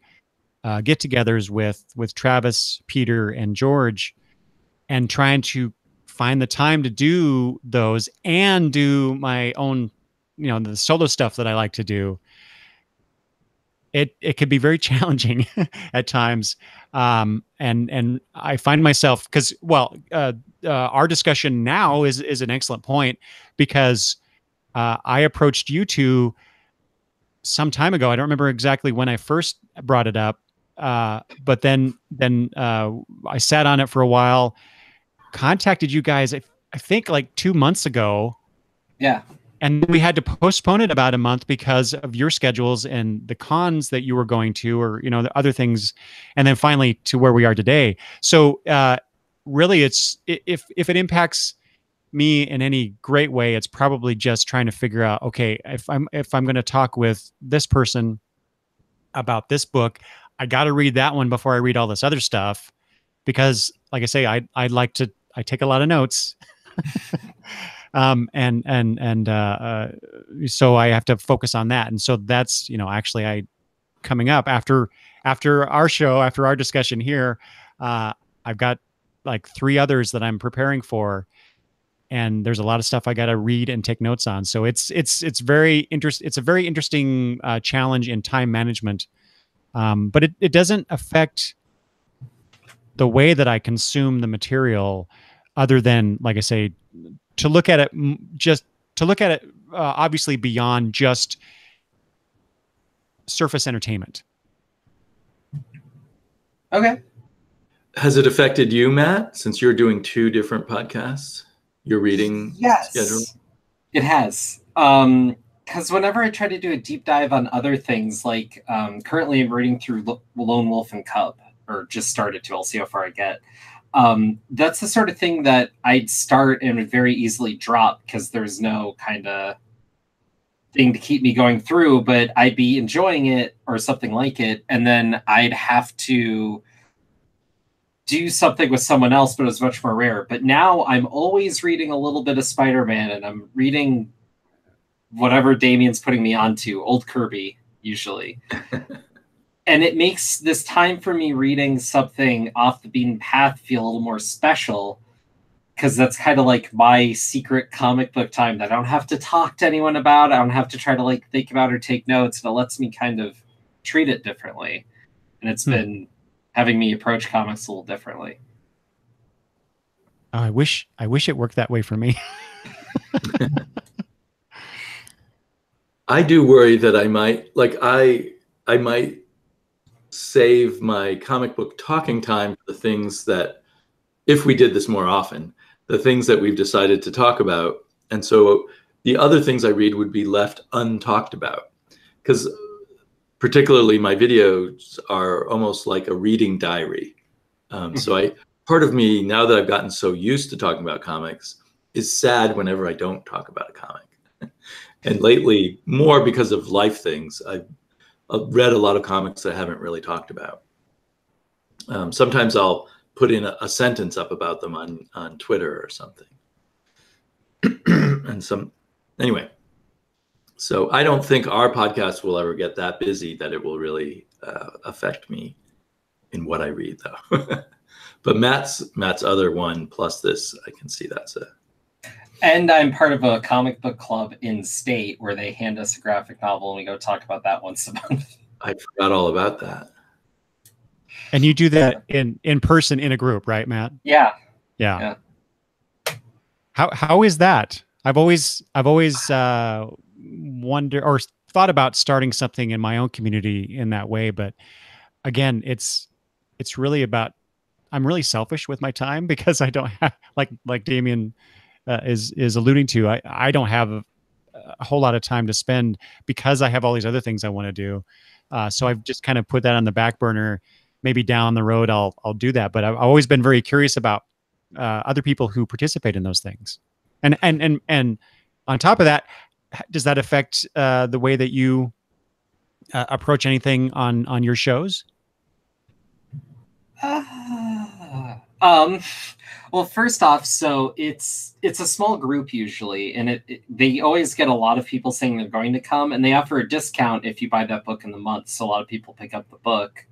get-togethers with Travis, Peter, and George, and trying to find the time to do those and do my own, the solo stuff that I like to do. It could be very challenging at times. And I find myself, because, our discussion now is an excellent point, because I approached you two some time ago. I don't remember exactly when I first brought it up. But then I sat on it for a while, contacted you guys, I think like 2 months ago.
Yeah.
And we had to postpone it about a month because of your schedules and the cons that you were going to, or, the other things. And then finally to where we are today. So really, it's if it impacts me in any great way, it's probably just trying to figure out, okay, if I'm going to talk with this person about this book, I got to read that one before I read all this other stuff, because, like I say, I take a lot of notes. So I have to focus on that. And so that's, actually coming up after our show, after our discussion here, I've got like 3 others that I'm preparing for, and there's a lot of stuff I got to read and take notes on. So it's very It's a very interesting challenge in time management, but it doesn't affect the way that I consume the material, other than, like I say, to look at it obviously beyond just surface entertainment.
Okay.
Has it affected you, Matt, since you're doing 2 different podcasts? Your reading schedule?
It has. Because whenever I try to do a deep dive on other things, like currently I'm reading through Lone Wolf and Cub, or just started to. I'll see how far I get. That's the sort of thing that I'd start and would very easily drop because there's no kind of thing to keep me going through, but I'd be enjoying it or something like it, and then I'd have to do something with someone else, but it was much more rare. But now I'm always reading a little bit of Spider-Man, and I'm reading whatever Damian's putting me onto, old Kirby, usually. And it makes this time for me reading something off the beaten path feel a little more special, because that's kind of like my secret comic book time that I don't have to talk to anyone about. I don't have to try to like think about or take notes. And it lets me kind of treat it differently. And it's been having me approach comics a little differently.
Oh, I wish it worked that way for me.
I do worry that I might save my comic book talking time for the things that, if we did this more often, the things that we've decided to talk about. And so the other things I read would be left untalked about, because particularly my videos are almost like a reading diary. So part of me, now that I've gotten so used to talking about comics, is sad whenever I don't talk about a comic. And lately, more because of life things, I've read a lot of comics that I haven't really talked about. Sometimes I'll put in a sentence up about them on Twitter or something. Anyway, so I don't think our podcast will ever get that busy that it will really affect me in what I read, though. But Matt's other one plus this, I can see that's a.
And I'm part of a comic book club in state where they hand us a graphic novel and we go talk about that once a month.
I forgot all about that.
And you do that in person in a group, right, Matt?
Yeah.
How is that? I've always wondered or thought about starting something in my own community in that way, but again, it's really about, I'm really selfish with my time because I don't have, like Damian is alluding to, I don't have a whole lot of time to spend because I have all these other things I want to do. So I've just kind of put that on the back burner. Maybe down the road I'll do that, but I've always been very curious about other people who participate in those things. And on top of that, does that affect the way that you approach anything on your shows?
Well, first off, so it's a small group usually, and they always get a lot of people saying they're going to come, and they offer a discount if you buy that book in the month. So a lot of people pick up the book,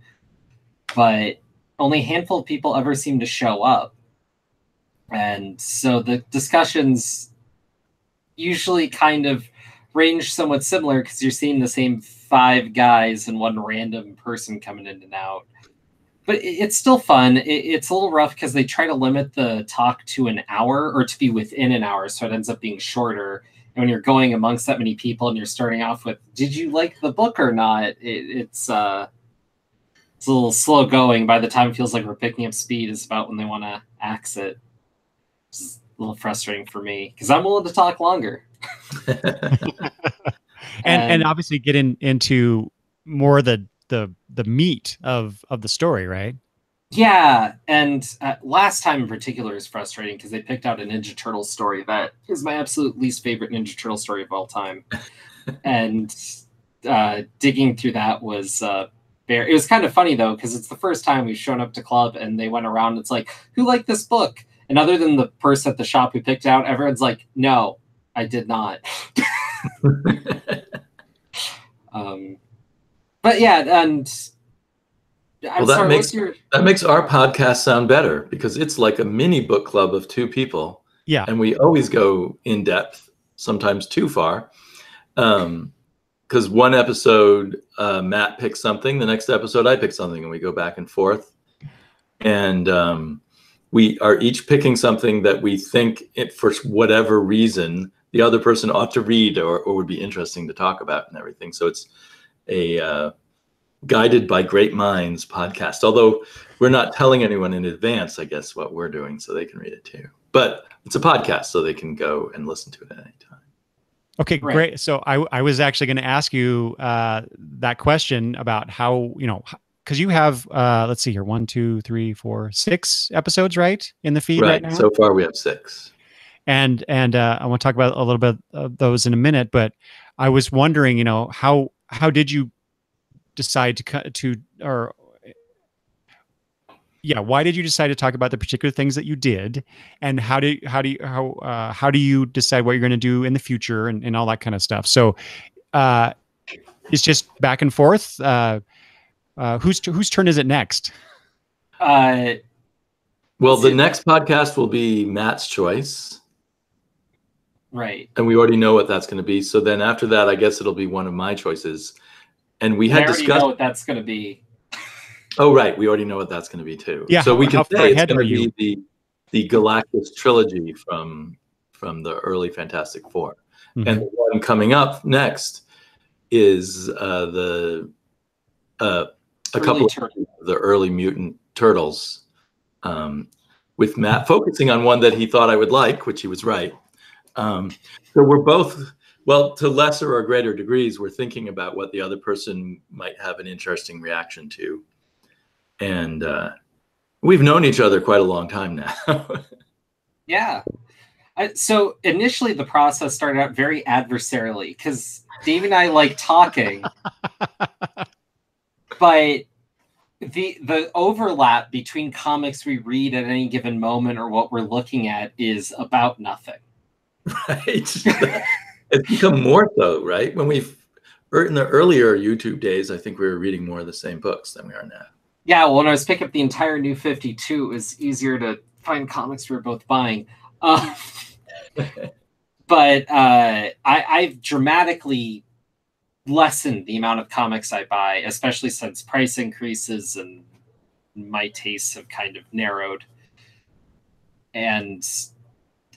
but only a handful of people ever seem to show up. And so the discussions usually kind of range somewhat similar because you're seeing the same 5 guys and one random person coming in and out. But it's still fun. It's a little rough because they try to limit the talk to an hour or to be within an hour, so it ends up being shorter. And when you're going amongst that many people and you're starting off with, did you like the book or not? It's a little slow going. By the time it feels like we're picking up speed is about when they want to axe it. It's a little frustrating for me because I'm willing to talk longer.
and obviously get into more the meat of the story, right?
Yeah, and last time in particular is frustrating because they picked out a Ninja Turtle story that is my absolute least favorite Ninja Turtle story of all time. And digging through that was it was kind of funny though, because it's the first time we've shown up to club and they went around. It's like, who liked this book? And other than the person at the shop who picked out, everyone's like, no, I did not. But yeah, and I'm
that
sorry,
makes our podcast sound better because it's like a mini book club of two people.
Yeah.
And we always go in depth, sometimes too far. Because one episode, Matt picks something, the next episode I pick something, and we go back and forth. And we are each picking something that we think, for whatever reason, the other person ought to read or would be interesting to talk about and everything. So it's a guided by great minds podcast. Although we're not telling anyone in advance, I guess, what we're doing, so they can read it too. But it's a podcast, so they can go and listen to it at any time.
Okay, right. Great. So I was actually going to ask you that question about how, because you have, let's see here, 1, 2, 3, 4, 6 episodes, right, in the feed right now?
So far, we have 6.
And I want to talk about a little bit of those in a minute. But I was wondering, how did you decide why did you decide to talk about the particular things that you did, and how do you decide what you're going to do in the future and all that kind of stuff? So it's just back and forth. Whose turn is it next?
Well, the next podcast will be Matt's choice.
Right.
And we already know what that's going to be. So then after that, I guess it'll be one of my choices. And we had discussed. I already
know what that's going to be.
Oh, right. We already know what that's going to be too.
Yeah.
So we can say it's going to be the Galactus trilogy from the early Fantastic Four. Mm-hmm. And the one coming up next is a couple of the early mutant turtles, with Matt focusing on one that he thought I would like, which he was right. So we're both, well, to lesser or greater degrees, we're thinking about what the other person might have an interesting reaction to. And we've known each other quite a long time now.
Yeah. So initially the process started out very adversarially because Dave and I like talking, but the overlap between comics we read at any given moment or what we're looking at is about nothing.
Right. It's become more so, right? When in the earlier YouTube days, I think we were reading more of the same books than we are now.
Yeah, well, when I was picking up the entire New 52, it was easier to find comics we were both buying. But I've dramatically lessened the amount of comics I buy, especially since price increases and my tastes have kind of narrowed. And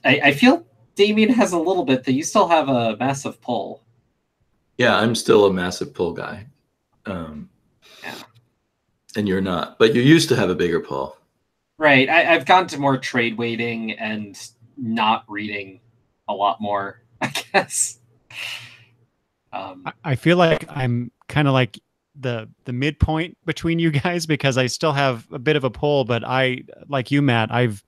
I feel Damian has a little bit, that you still have a massive pull.
Yeah, I'm still a massive pull guy.
Yeah.
And you're not, but you used to have a bigger pull.
Right. I've gone to more trade waiting and not reading a lot more, I guess.
I feel like I'm kind of like the midpoint between you guys because I still have a bit of a pull, but like you, Matt, I've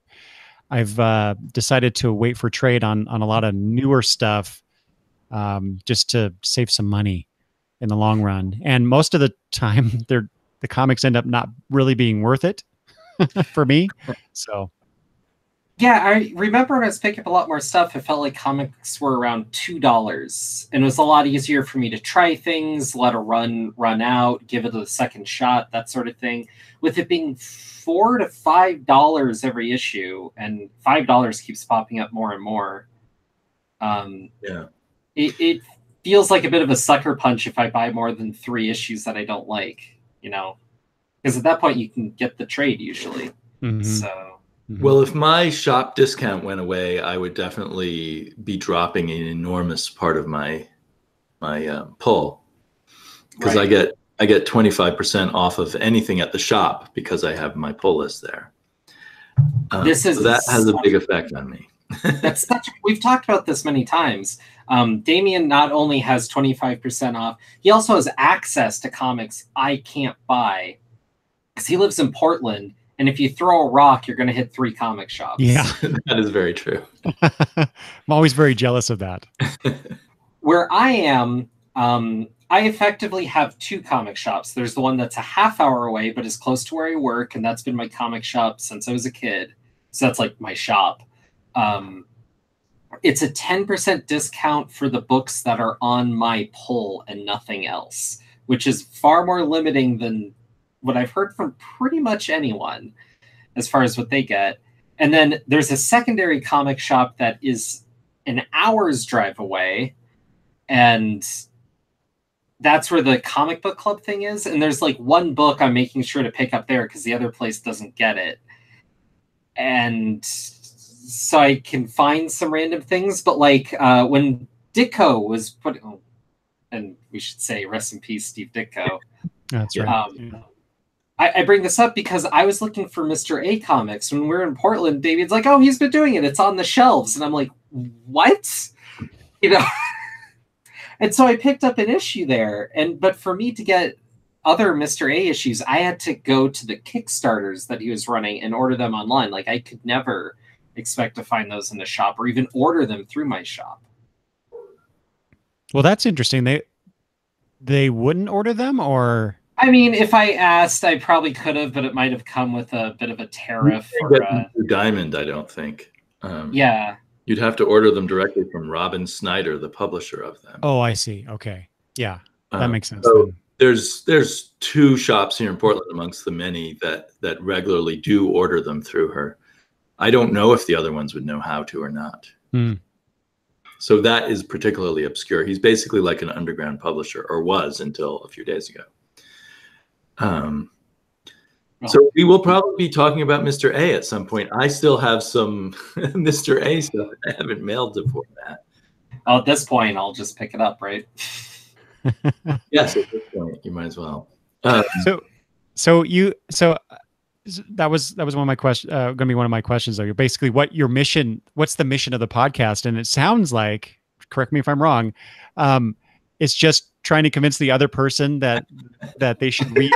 decided to wait for trade on a lot of newer stuff, just to save some money in the long run. And most of the time, the comics end up not really being worth it for me. So.
Yeah, I remember when I was picking up a lot more stuff, it felt like comics were around $2. And it was a lot easier for me to try things, let a run out, give it a second shot, that sort of thing. With it being $4 to $5 every issue, and $5 keeps popping up more and more. It feels like a bit of a sucker punch if I buy more than 3 issues that I don't like, because at that point you can get the trade usually. Mm-hmm. So.
Well, if my shop discount went away, I would definitely be dropping an enormous part of my pull, because I get 25% off of anything at the shop because I have my pull list there. So that has a big effect on me.
We've talked about this many times. Damian not only has 25% off, he also has access to comics I can't buy because he lives in Portland. And if you throw a rock, you're going to hit 3 comic shops.
Yeah,
that is very true.
I'm always very jealous of that.
Where I am, I effectively have 2 comic shops. There's the one that's a half hour away, but is close to where I work. And that's been my comic shop since I was a kid. So that's like my shop. It's a 10% discount for the books that are on my pull and nothing else, which is far more limiting than what I've heard from pretty much anyone as far as what they get. And then there's a secondary comic shop that is an hour's drive away, and that's where the comic book club thing is. And there's like one book I'm making sure to pick up there because the other place doesn't get it. And so I can find some random things. But like when Ditko was put, and we should say rest in peace, Steve Ditko.
That's right.
I bring this up because I was looking for Mr. A comics when we were in Portland. David's like, "Oh, he's been doing it. It's on the shelves." And I'm like, "What?" You know? And so I picked up an issue there. But for me to get other Mr. A issues, I had to go to the Kickstarters that he was running and order them online. Like, I could never expect to find those in the shop or even order them through my shop.
Well, that's interesting. They wouldn't order them, or...
I mean, if I asked, I probably could have, but it might have come with a bit of a tariff. Or
Diamond, I don't think.
Yeah.
You'd have to order them directly from Robin Snyder, the publisher of them.
Oh, I see. Okay. Yeah, that makes sense.
So there's two shops here in Portland amongst the many that regularly do order them through her. I don't know if the other ones would know how to or not. So that is particularly obscure. He's basically like an underground publisher, or was until a few days ago. So we will probably be talking about Mr. A at some point. I still have some Mr. A stuff I haven't mailed before that.
At this point, I'll just pick it up, right?
Yes, at this point, you might as well.
So that was one of my questions. Going to be one of my questions, though. You're basically what's the mission of the podcast? And it sounds like, correct me if I'm wrong, it's just trying to convince the other person that they should read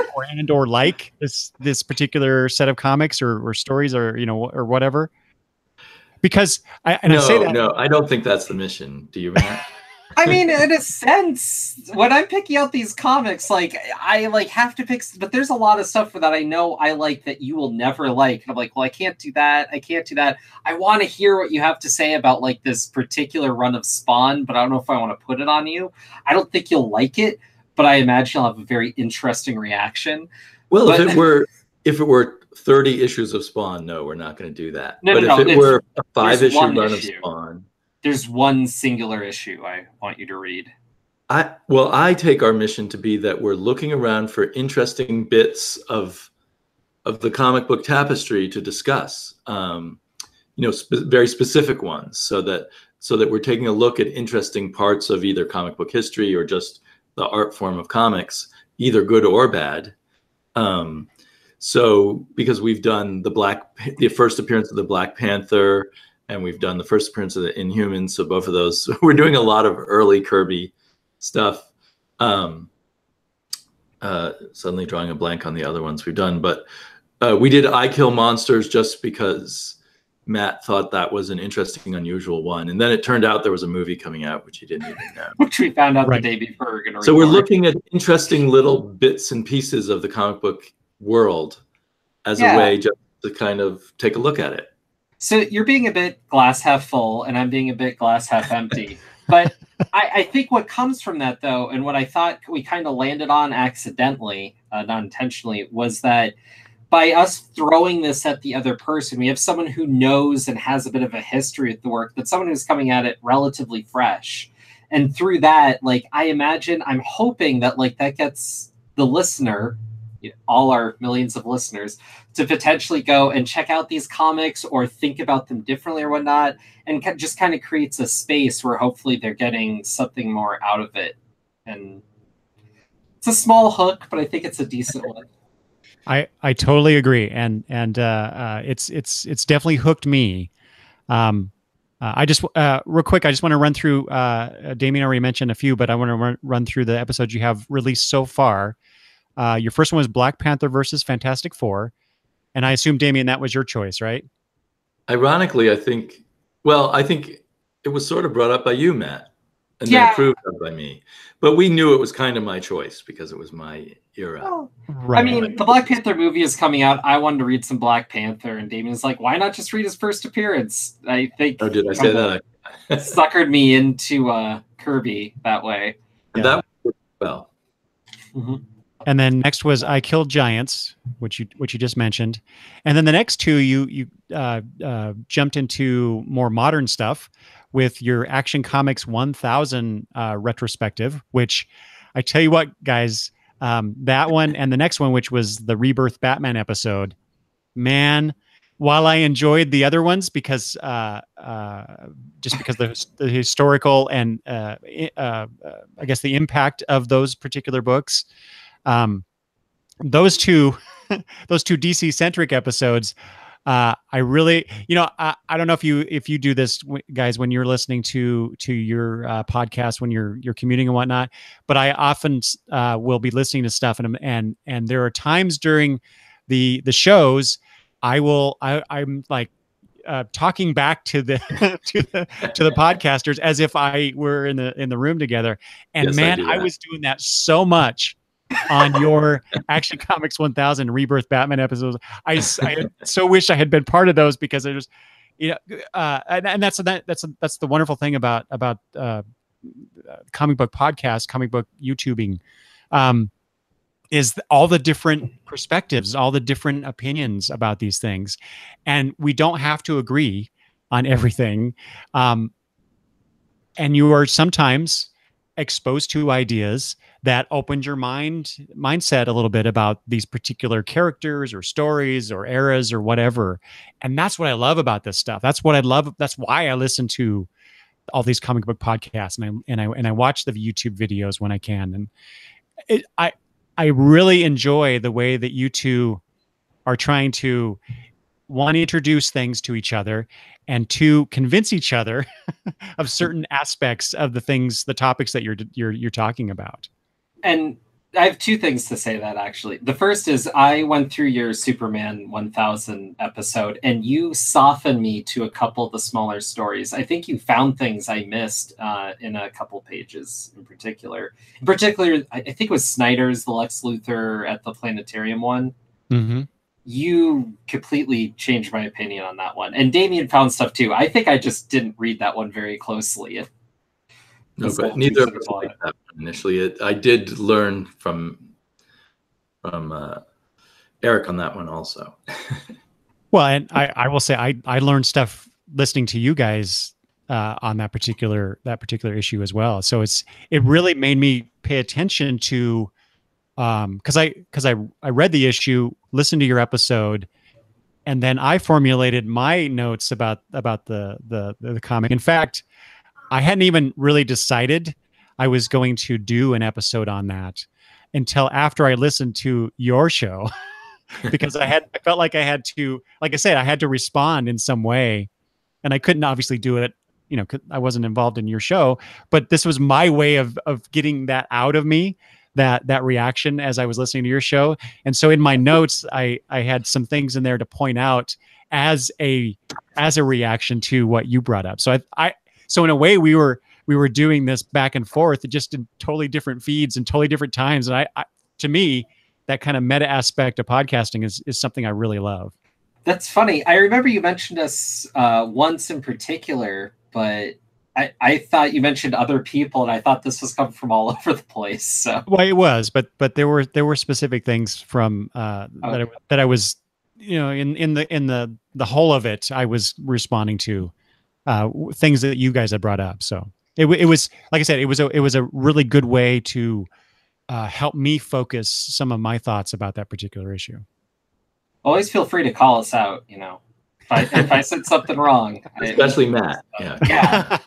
or like this particular set of comics or stories, or or whatever. Because I say that.
No, I don't think that's the mission. Do you, Matt?
I mean, in a sense, when I'm picking out these comics, like I have to pick, but there's a lot of stuff that I know I like that you will never like. And I'm like, well, I can't do that. I can't do that. I want to hear what you have to say about like this particular run of Spawn, but I don't know if I want to put it on you. I don't think you'll like it, but I imagine you'll have a very interesting reaction.
Well, if it were 30 issues of Spawn, no, we're not going to do that. If it were a 5-issue run of Spawn.
There's one singular issue I want you to read.
I take our mission to be that we're looking around for interesting bits of the comic book tapestry to discuss, very specific ones, so that we're taking a look at interesting parts of either comic book history or just the art form of comics, either good or bad. So because we've done the first appearance of the Black Panther, and we've done the first appearance of the Inhumans, so both of those, we're doing a lot of early Kirby stuff. Suddenly drawing a blank on the other ones we've done, but we did I Kill Monsters just because Matt thought that was an interesting, unusual one, and then it turned out there was a movie coming out which he didn't even know,
which we found out the day before.
So we're looking at interesting little bits and pieces of the comic book world as a way just to kind of take a look at it.
So you're being a bit glass half full, and I'm being a bit glass half empty. But I think what comes from that, though, and what I thought we kind of landed on accidentally, not intentionally, was that by us throwing this at the other person, we have someone who knows and has a bit of a history with the work, but someone who's coming at it relatively fresh. And through that, I'm hoping that that gets the listener, all our millions of listeners, to potentially go and check out these comics or think about them differently or whatnot, and just kind of creates a space where hopefully they're getting something more out of it. And it's a small hook, but I think it's a decent one.
I totally agree, and it's definitely hooked me. I just real quick, I just want to run through. Damian already mentioned a few, but I want to run through the episodes you have released so far. Your first one was Black Panther versus Fantastic Four. And I assume, Damian, that was your choice, right?
Ironically, I think it was sort of brought up by you, Matt, and then approved of by me. But we knew it was kind of my choice because it was my era.
Oh, right. I mean, the Black Panther movie is coming out. I wanted to read some Black Panther, and Damian's like, why not just read his first appearance? I think.
Oh, did I say that?
Suckered me into Kirby that way.
And that worked well.
Mm-hmm.
And then next was I Killed Giants, which you just mentioned. And then the next two, you jumped into more modern stuff with your Action Comics 1000 retrospective, which I tell you what, guys, that one and the next one, which was the Rebirth Batman episode, man, while I enjoyed the other ones because just because the historical and I guess the impact of those particular books, those two those two DC centric episodes, I really, I don't know if you do this, guys, when you're listening to your podcast when you're commuting and whatnot, but I often will be listening to stuff and there are times during the shows I'm like talking back to the to the podcasters as if I were in the room together. And
yes,
man, I was doing that so much on your Action Comics 1000 Rebirth Batman episodes. I so wish I had been part of those because there's, and that's the wonderful thing about comic book podcasts, comic book YouTubing, is all the different perspectives, all the different opinions about these things. And we don't have to agree on everything. And you are sometimes exposed to ideas that opened your mindset a little bit about these particular characters or stories or eras or whatever. And that's what I love about this stuff. That's what I love. That's why I listen to all these comic book podcasts and I watch the YouTube videos when I can. And I really enjoy the way that you two are trying to, one, introduce things to each other, and two, convince each other of certain aspects of the topics that you're talking about.
And I have two things to say that actually. The first is I went through your Superman 1000 episode and you softened me to a couple of the smaller stories. I think you found things I missed in a couple pages in particular. In particular, I think it was Snyder's The Lex Luthor at the Planetarium one.
Mm-hmm.
You completely changed my opinion on that one. And Damian found stuff too. I think I just didn't read that one very closely.
No, but neither of us liked that one initially. I did learn from Eric on that one also.
Well, and I will say I learned stuff listening to you guys on that particular issue as well. So it really made me pay attention to because I read the issue, listened to your episode, and then I formulated my notes about the comic. In fact, I hadn't even really decided I was going to do an episode on that until after I listened to your show, because I felt like I had to, like I said, I had to respond in some way, and I couldn't obviously do it, 'cause I wasn't involved in your show, but this was my way of getting that out of me, that reaction as I was listening to your show. And so in my notes, I had some things in there to point out as a reaction to what you brought up. So in a way, we were doing this back and forth, just in totally different feeds and totally different times. And I to me, that kind of meta aspect of podcasting is something I really love.
That's funny. I remember you mentioned us once in particular, but I thought you mentioned other people, and I thought this was coming from all over the place. So.
Well, it was, but there were specific things from that I was, in the whole of it, I was responding to things that you guys had brought up. So it was, like I said, it was a really good way to help me focus some of my thoughts about that particular issue.
Always feel free to call us out, if I said something wrong.
Especially Matt. Yeah.
Yeah.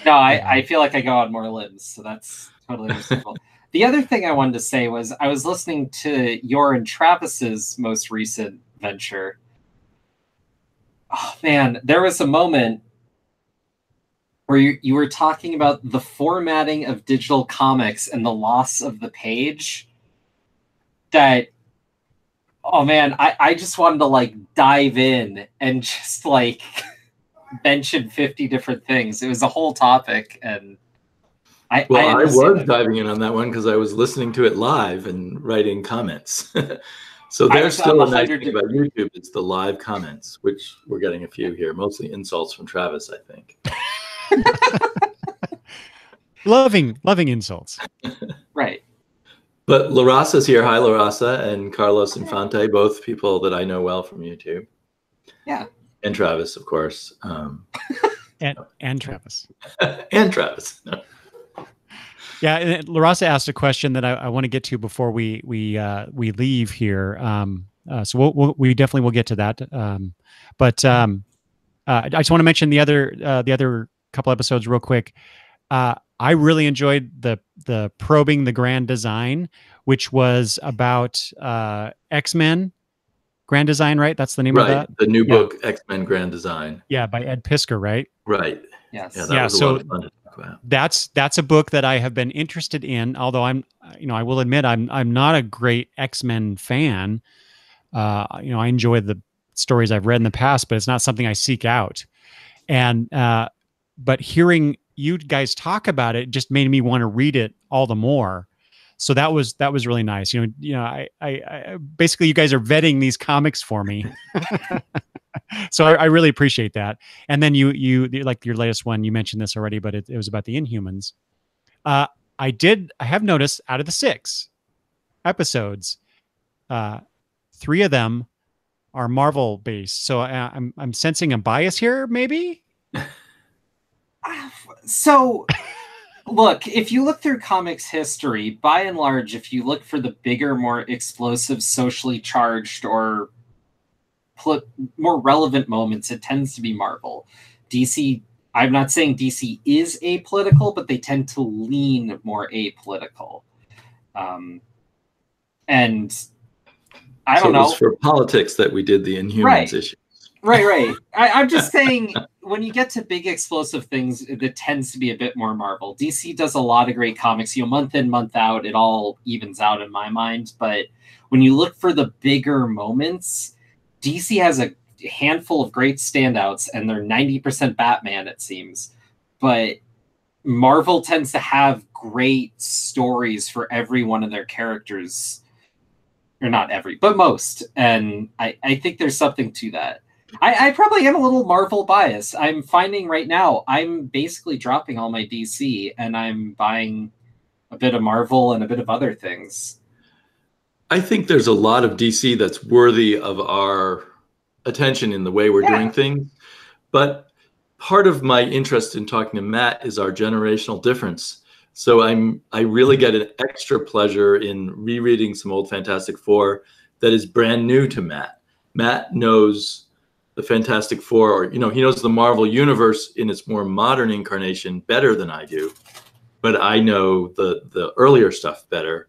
No, I feel like I go on more limbs, so that's totally understandable. The other thing I wanted to say was I was listening to your and Travis's most recent venture. Oh man, there was a moment where you were talking about the formatting of digital comics and the loss of the page. That, oh man, I just wanted to dive in and just mention 50 different things. It was a whole topic, and I
was diving in on that one because I was listening to it live and writing comments. So there's still a nice thing about YouTube. It's the live comments, which we're getting a few here, mostly insults from Travis, I think.
loving insults.
Right.
But La Raza's here. Hi, La Raza, and Carlos Infante, both people that I know well from YouTube.
Yeah.
And Travis, of course.
And Travis.
And Travis.
Yeah, and La Raza asked a question that I want to get to before we leave here. So we definitely will get to that. But I just want to mention the other couple episodes real quick. I really enjoyed the probing the grand design, which was about X-Men Grand Design, right? That's the name of that.
The new book, X-Men Grand Design.
Yeah, by Ed Piskor, right?
Right.
Yes.
Yeah, that was a lot of fun to talk about.
That's a book that I have been interested in. Although I will admit I'm not a great X-Men fan. I enjoy the stories I've read in the past, but it's not something I seek out. And but hearing you guys talk about it just made me want to read it all the more. So that was really nice. I basically you guys are vetting these comics for me. So I really appreciate that. And then you like your latest one, you mentioned this already, but it was about the Inhumans. I have noticed out of the 6 episodes, 3 of them are Marvel based. So I'm sensing a bias here, maybe.
So, look, if you look through comics history, by and large, if you look for the bigger, more explosive, socially charged, or more relevant moments, it tends to be Marvel. DC, I'm not saying DC is apolitical, but they tend to lean more apolitical. And I don't know.
So it was for politics that we did the Inhumans issue.
Right. I'm just saying, when you get to big explosive things, it tends to be a bit more Marvel. DC does a lot of great comics. Month in, month out, it all evens out in my mind. But when you look for the bigger moments, DC has a handful of great standouts, and they're 90% Batman, it seems. But Marvel tends to have great stories for every one of their characters. Or not every, but most. And I think there's something to that. I probably am a little Marvel biased. I'm finding right now I'm basically dropping all my DC and I'm buying a bit of Marvel and a bit of other things.
I think there's a lot of DC that's worthy of our attention in the way we're doing things. But part of my interest in talking to Matt is our generational difference. So I really get an extra pleasure in rereading some old Fantastic Four that is brand new to Matt. Matt knows the Fantastic Four, or he knows the Marvel universe in its more modern incarnation better than I do, but I know the earlier stuff better,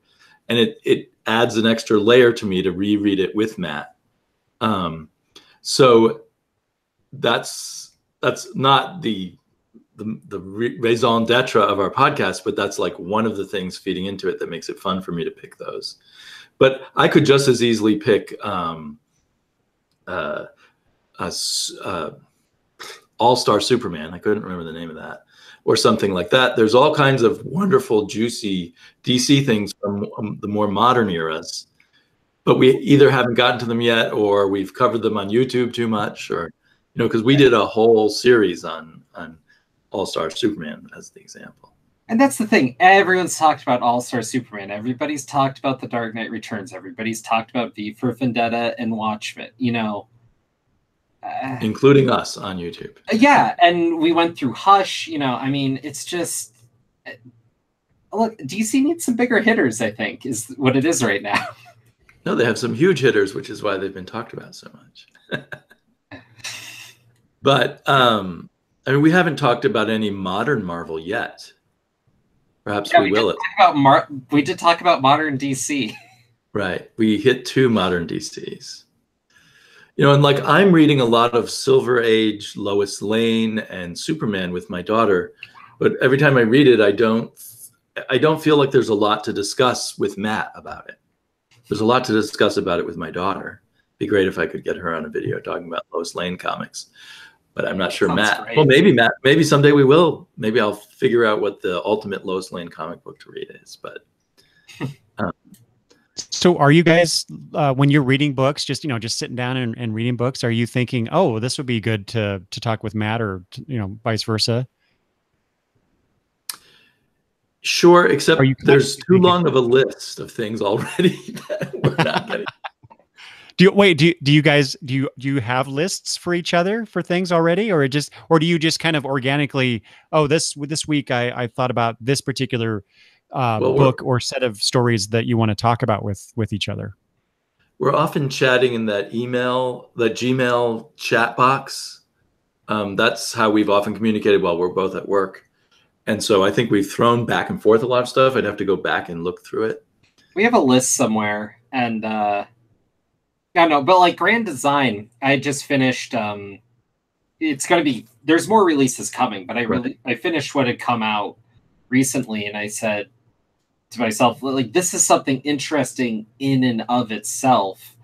and it adds an extra layer to me to reread it with Matt. So that's not the raison d'etre of our podcast, but that's like one of the things feeding into it that makes it fun for me to pick those. But I could just as easily pick All-Star Superman. I couldn't remember the name of that, or something like that. There's all kinds of wonderful, juicy DC things from the more modern eras, but we either haven't gotten to them yet, or we've covered them on YouTube too much, or because we did a whole series on All-Star Superman as the example.
And that's the thing. Everyone's talked about All-Star Superman. Everybody's talked about The Dark Knight Returns. Everybody's talked about V for Vendetta and Watchmen.
Including us on YouTube.
Yeah, and we went through Hush. It's just... Look, DC needs some bigger hitters, I think, is what it is right now.
No, they have some huge hitters, which is why they've been talked about so much. But, we haven't talked about any modern Marvel yet. Perhaps we will.
We did talk about modern DC.
Right. We hit 2 modern DCs. And I'm reading a lot of Silver Age, Lois Lane, and Superman with my daughter, but every time I read it, I don't feel like there's a lot to discuss with Matt about it. There's a lot to discuss about it with my daughter. It'd be great if I could get her on a video talking about Lois Lane comics, but I'm not sure.
Sounds
Matt.
Great.
Well, maybe Matt. Maybe someday we will. Maybe I'll figure out what the ultimate Lois Lane comic book to read is. But
so, are you guys when you're reading books, just sitting down and reading books? Are you thinking, oh, this would be good to talk with Matt, or vice versa?
Sure, except
Are you
there's too long of a list of things already that we're not getting.
Do you guys do you have lists for each other for things already, or do you just kind of organically, oh, this week I thought about this particular
Well,
book or set of stories that you want to talk about with each other?
we're often chatting in that Gmail chat box. That's how we've often communicated while we're both at work. And so I think we've thrown back and forth a lot of stuff. I'd have to go back and look through it.
We have a list somewhere, and yeah, no, but like Grand Design, I just finished. It's gonna be, there's more releases coming, but I finished what had come out recently, and I said to myself, like, this is something interesting in and of itself.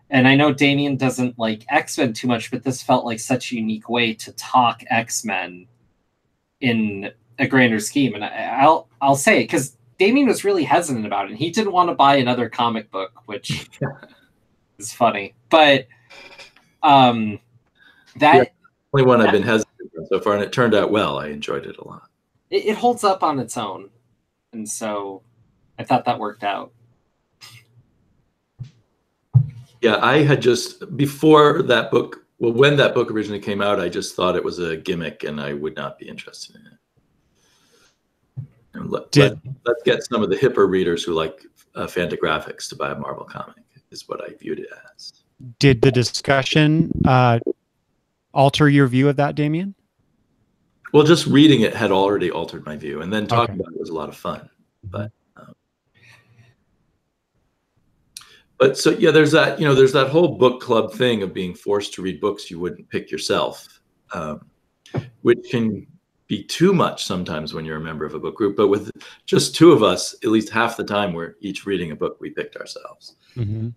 And I know Damian doesn't like X-Men too much, but this felt like such a unique way to talk X-Men in a grander scheme. And I'll say it because Damian was really hesitant about it. He didn't want to buy another comic book, which is funny. But only
one I've been hesitant on so far, and it turned out well. I enjoyed it a lot.
It holds up on its own, and so I thought that worked out.
Yeah, I had just before that book. Well, when that book originally came out, I just thought it was a gimmick, and I would not be interested in it. And let's get some of the hipper readers who like Fantagraphics to buy a Marvel comic, is what I viewed it as.
Did the discussion alter your view of that, Damian?
Well, just reading it had already altered my view, and then talking about it was a lot of fun. But so yeah, there's that whole book club thing of being forced to read books you wouldn't pick yourself, which can be too much sometimes when you're a member of a book group. But with just two of us, at least half the time, we're each reading a book we picked ourselves.
Mm-hmm.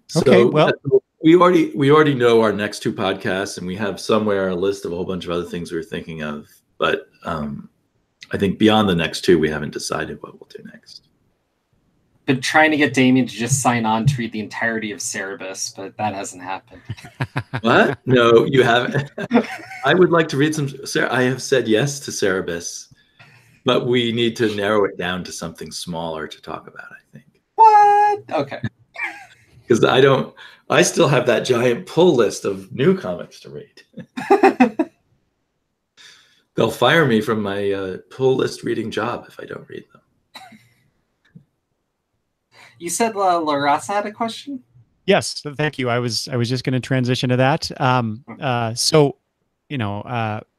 So, okay, well, we already know our next two podcasts, and we have somewhere a list of a whole bunch of other things we're thinking of. But I think beyond the next two, we haven't decided what we'll do next.
Been trying to get Damian to just sign on to read the entirety of Cerebus, but that hasn't happened.
What? No, you haven't. I would like to read some. I have said yes to Cerebus, but we need to narrow it down to something smaller to talk about, I think.
What? Okay.
Because I still have that giant pull list of new comics to read. They'll fire me from my pull list reading job if I don't read them.
You said Larasa had a question?
Yes, thank you. I was just going to transition to that. So,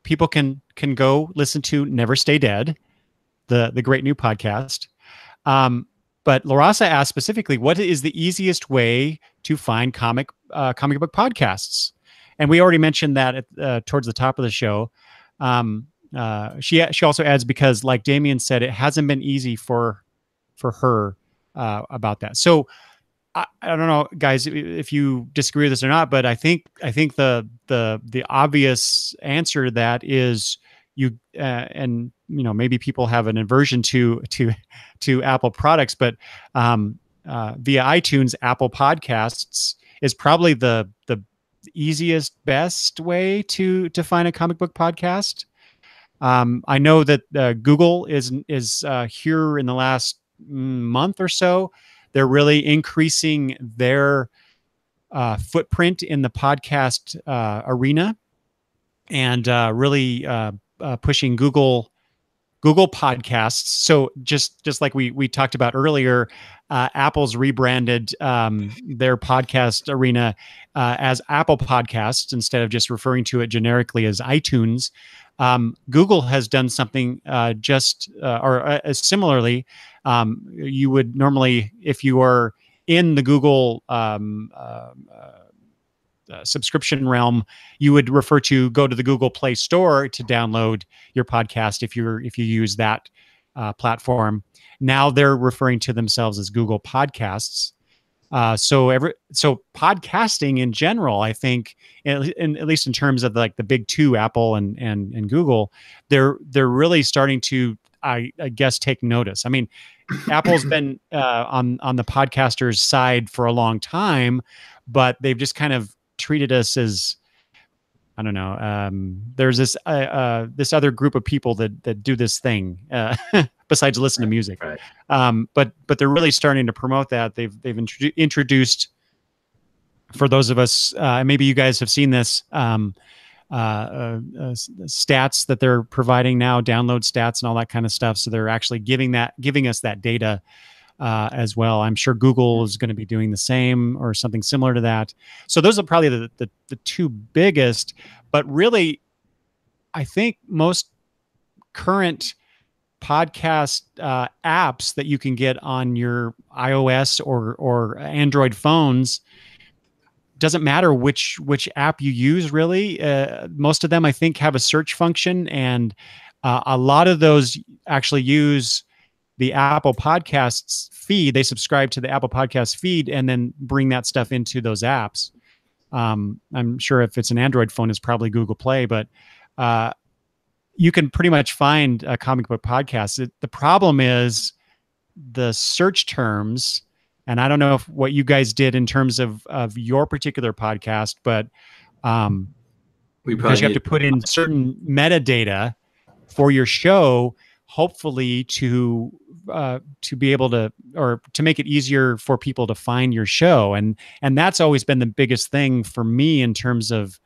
people can go listen to Never Stay Dead, the great new podcast. But Larasa asked specifically, what is the easiest way to find comic book podcasts? And we already mentioned that towards the top of the show. She also adds, because like Damian said, it hasn't been easy for her about that. So I don't know, guys, if you disagree with this or not, but I think the obvious answer to that is you and maybe people have an aversion to Apple products, but via iTunes, Apple Podcasts is probably the easiest, best way to find a comic book podcast. I know that Google is here in the last month or so. They're really increasing their footprint in the podcast arena, and really pushing Google Podcasts. So just like we talked about earlier, Apple's rebranded their podcast arena as Apple Podcasts instead of just referring to it generically as iTunes. Google has done something similarly. You would normally, if you are in the Google subscription realm, you would go to the Google Play Store to download your podcast if you use that platform. Now they're referring to themselves as Google Podcasts. So podcasting in general, I think, at least in terms of like the big two, Apple and Google, they're really starting to, I guess, take notice. I mean, Apple's been on the podcasters' side for a long time, but they've just kind of treated us as I don't know. There's this this other group of people that do this thing besides listen to music.
Right.
But they're really starting to promote that. They've introduced, for those of us, maybe you guys have seen this, stats that they're providing now, download stats and all that kind of stuff. So they're actually giving us that data as well. I'm sure Google is going to be doing the same or something similar to that. So those are probably the two biggest. But really, I think most current podcast apps that you can get on your iOS or Android phones, doesn't matter which app you use, really. Most of them, I think, have a search function, and a lot of those actually use the Apple Podcasts feed. They subscribe to the Apple Podcast feed and then bring that stuff into those apps. I'm sure if it's an Android phone, it's probably Google Play, but you can pretty much find a comic book podcast. The problem is the search terms, and I don't know what you guys did in terms of your particular podcast, but because you have to put in certain metadata for your show, hopefully to be able to, or to make it easier for people to find your show. And that's always been the biggest thing for me in terms of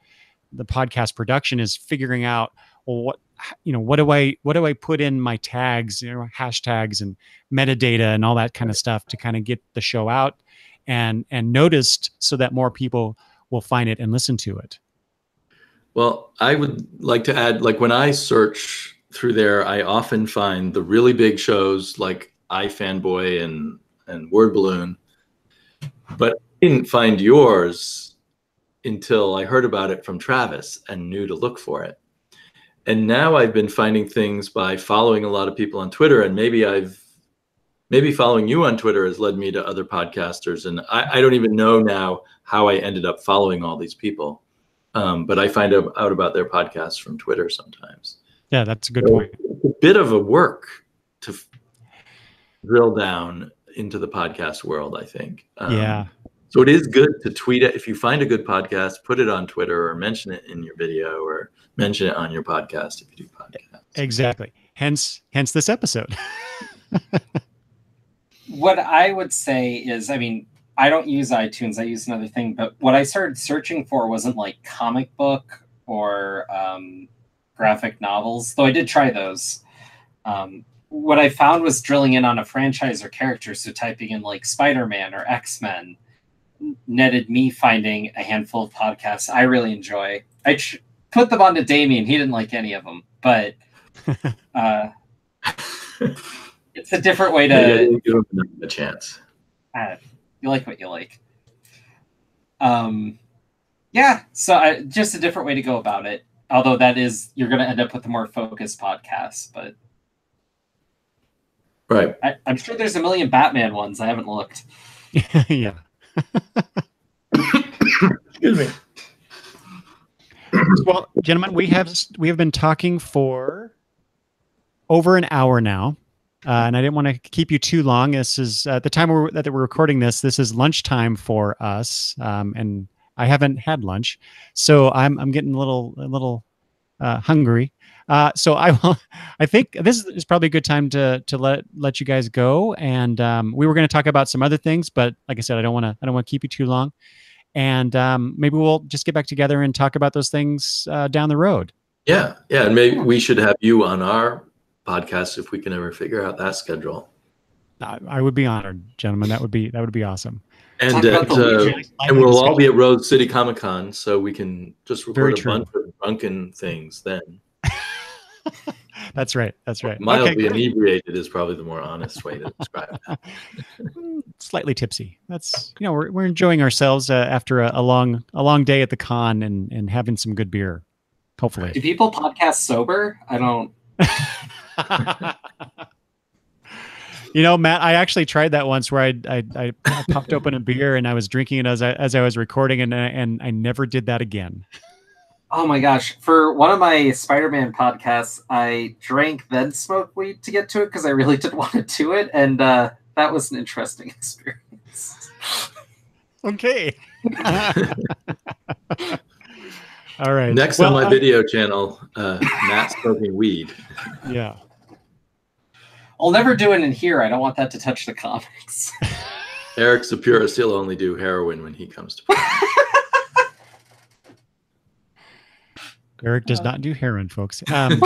the podcast production, is figuring out, well, what do I put in my tags, hashtags and metadata and all that kind of stuff to kind of get the show out and noticed, so that more people will find it and listen to it.
Well, I would like to add, like, when I search through there, I often find the really big shows like iFanboy and Word Balloon, but I didn't find yours until I heard about it from Travis and knew to look for it. And now I've been finding things by following a lot of people on Twitter, and maybe following you on Twitter has led me to other podcasters. And I don't even know now how I ended up following all these people. But I find out about their podcasts from Twitter sometimes.
Yeah, that's a good point.
It's a bit of a work to drill down into the podcast world, I think.
Yeah.
So it is good to tweet it. If you find a good podcast, put it on Twitter or mention it in your video or mention it on your podcast if you do podcasts.
Exactly. Hence this episode.
What I would say is, I mean, I don't use iTunes. I use another thing. But what I started searching for wasn't like comic book or graphic novels, though I did try those. What I found was drilling in on a franchise or character. So typing in like Spider-Man or X-Men netted me finding a handful of podcasts I really enjoy. I put them on to Damian. He didn't like any of them, but it's a different way to
give them a chance.
You like what you like. Yeah, so just a different way to go about it. Although that is, you're going to end up with a more focused podcast, but
right.
I'm sure there's a million Batman ones. I haven't looked.
Yeah.
Excuse me.
Well, gentlemen, we have been talking for over an hour now, and I didn't want to keep you too long. This is at the time that we're recording this. This is lunchtime for us, and I haven't had lunch, so I'm getting a little hungry. So I think this is probably a good time to let you guys go. And we were going to talk about some other things, but like I said, I don't want to keep you too long. And maybe we'll just get back together and talk about those things down the road.
Yeah, and maybe we should have you on our podcast if we can ever figure out that schedule.
I would be honored, gentlemen. That would be awesome.
And we'll all be at Rose City Comic Con, so we can just record a bunch of drunken things then.
That's right.
Mildly inebriated is probably the more honest way to describe that.
Slightly tipsy. That's, we're enjoying ourselves after a long day at the con and having some good beer. Hopefully.
Do people podcast sober? I don't.
Matt, I actually tried that once where I popped open a beer and I was drinking it as I was recording, and I never did that again.
Oh my gosh. For one of my Spider-Man podcasts, I drank then smoked weed to get to it because I really didn't want to do it. And that was an interesting experience.
Okay. All right.
Next on my video channel, Matt smoking weed.
Yeah.
I'll never do it in here. I don't want that to touch the comics.
Eric's a purist. He'll only do heroin when he comes to play.
Eric does not do heroin, folks.
That's
Who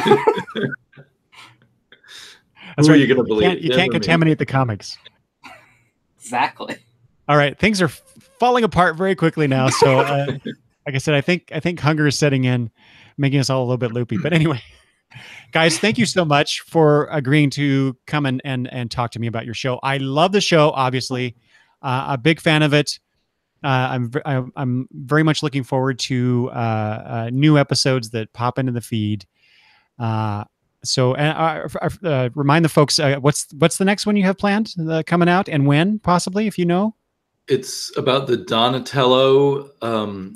right.
are
you going to believe?
You can't contaminate the comics.
Exactly.
All right. Things are falling apart very quickly now. So, like I said, I think hunger is setting in, making us all a little bit loopy. But anyway, guys, thank you so much for agreeing to come and talk to me about your show. I love the show, obviously. A big fan of it. I'm very much looking forward to new episodes that pop into the feed. So remind the folks what's the next one you have planned coming out, and when, possibly, if you know.
It's about the Donatello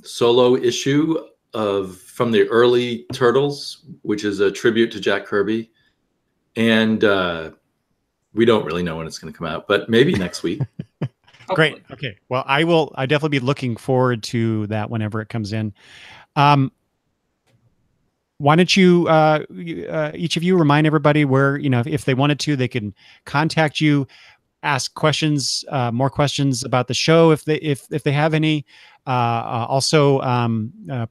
solo issue from the early Turtles, which is a tribute to Jack Kirby, and we don't really know when it's going to come out, but maybe next week.
Great. Okay. Well, I definitely be looking forward to that whenever it comes in. Why don't you, each of you, remind everybody where, if they wanted to, they can contact you, ask questions, more questions about the show if they have any. Also,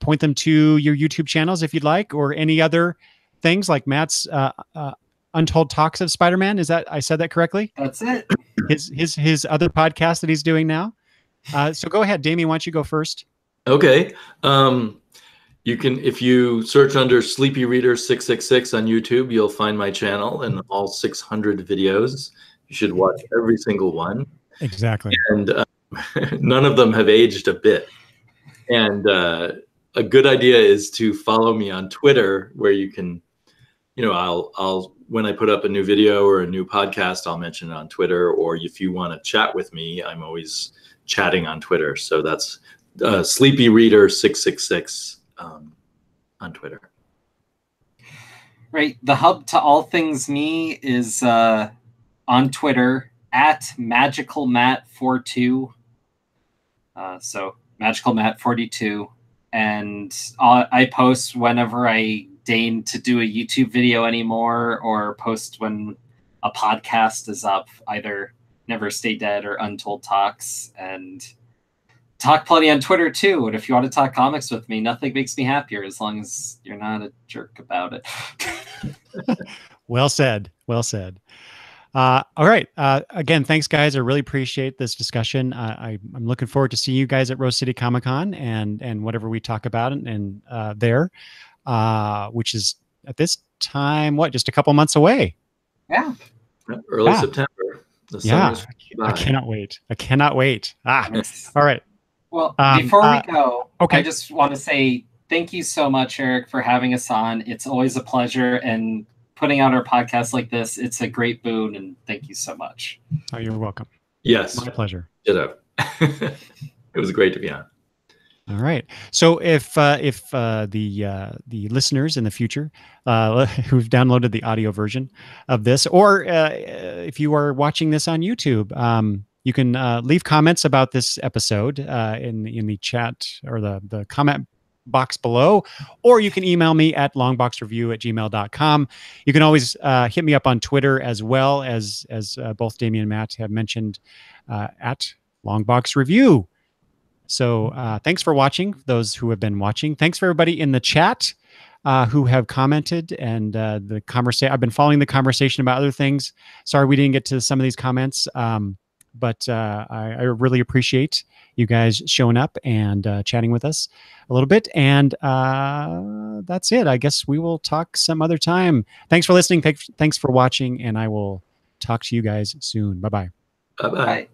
point them to your YouTube channels if you'd like, or any other things like Matt's Untold Talks of Spider-Man. I said that correctly?
That's it.
His other podcast that he's doing now. So go ahead, Damian. Why don't you go first?
Okay. You can, if you search under Sleepy Reader 666 on YouTube, you'll find my channel and all 600 videos. You should watch every single one.
Exactly.
And none of them have aged a bit. And a good idea is to follow me on Twitter, where you can, I'll when I put up a new video or a new podcast, I'll mention it on Twitter. Or if you want to chat with me, I'm always chatting on Twitter. So that's Sleepy Reader 666 on Twitter.
Right. The hub to all things me is on Twitter at magicalmatt42. So magicalmatt42. And I post whenever I deign to do a YouTube video anymore, or post when a podcast is up, either Never Stay Dead or Untold Talks, and talk plenty on Twitter too. And if you want to talk comics with me, nothing makes me happier as long as you're not a jerk about it.
Well said. Well said. All right. Again, thanks, guys. I really appreciate this discussion. I'm looking forward to seeing you guys at Rose City Comic-Con and whatever we talk about and there, which is at this time, just a couple months away.
Yeah.
Early September.
I cannot wait. I cannot wait. All right.
Well, before we go,
okay.
I just want to say thank you so much, Eric, for having us on. It's always a pleasure. And putting out our podcast like this, it's a great boon, and thank you so much.
Oh, you're welcome.
Yes.
My pleasure.
Ditto. It was great to be on.
All right. So if the listeners in the future who've downloaded the audio version of this, or if you are watching this on YouTube, you can leave comments about this episode in the chat or the comment box below, or you can email me at longboxreview@gmail.com. You can always hit me up on Twitter, as well as both Damian and Matt have mentioned, at Longbox So thanks for watching, those who have been watching. Thanks for everybody in the chat who have commented, and the conversation. I've been following the conversation about other things. Sorry we didn't get to some of these comments, but I really appreciate you guys showing up and chatting with us a little bit. And that's it. I guess we will talk some other time. Thanks for listening. Thanks for watching, and I will talk to you guys soon. Bye-bye.
Bye-bye.
Bye.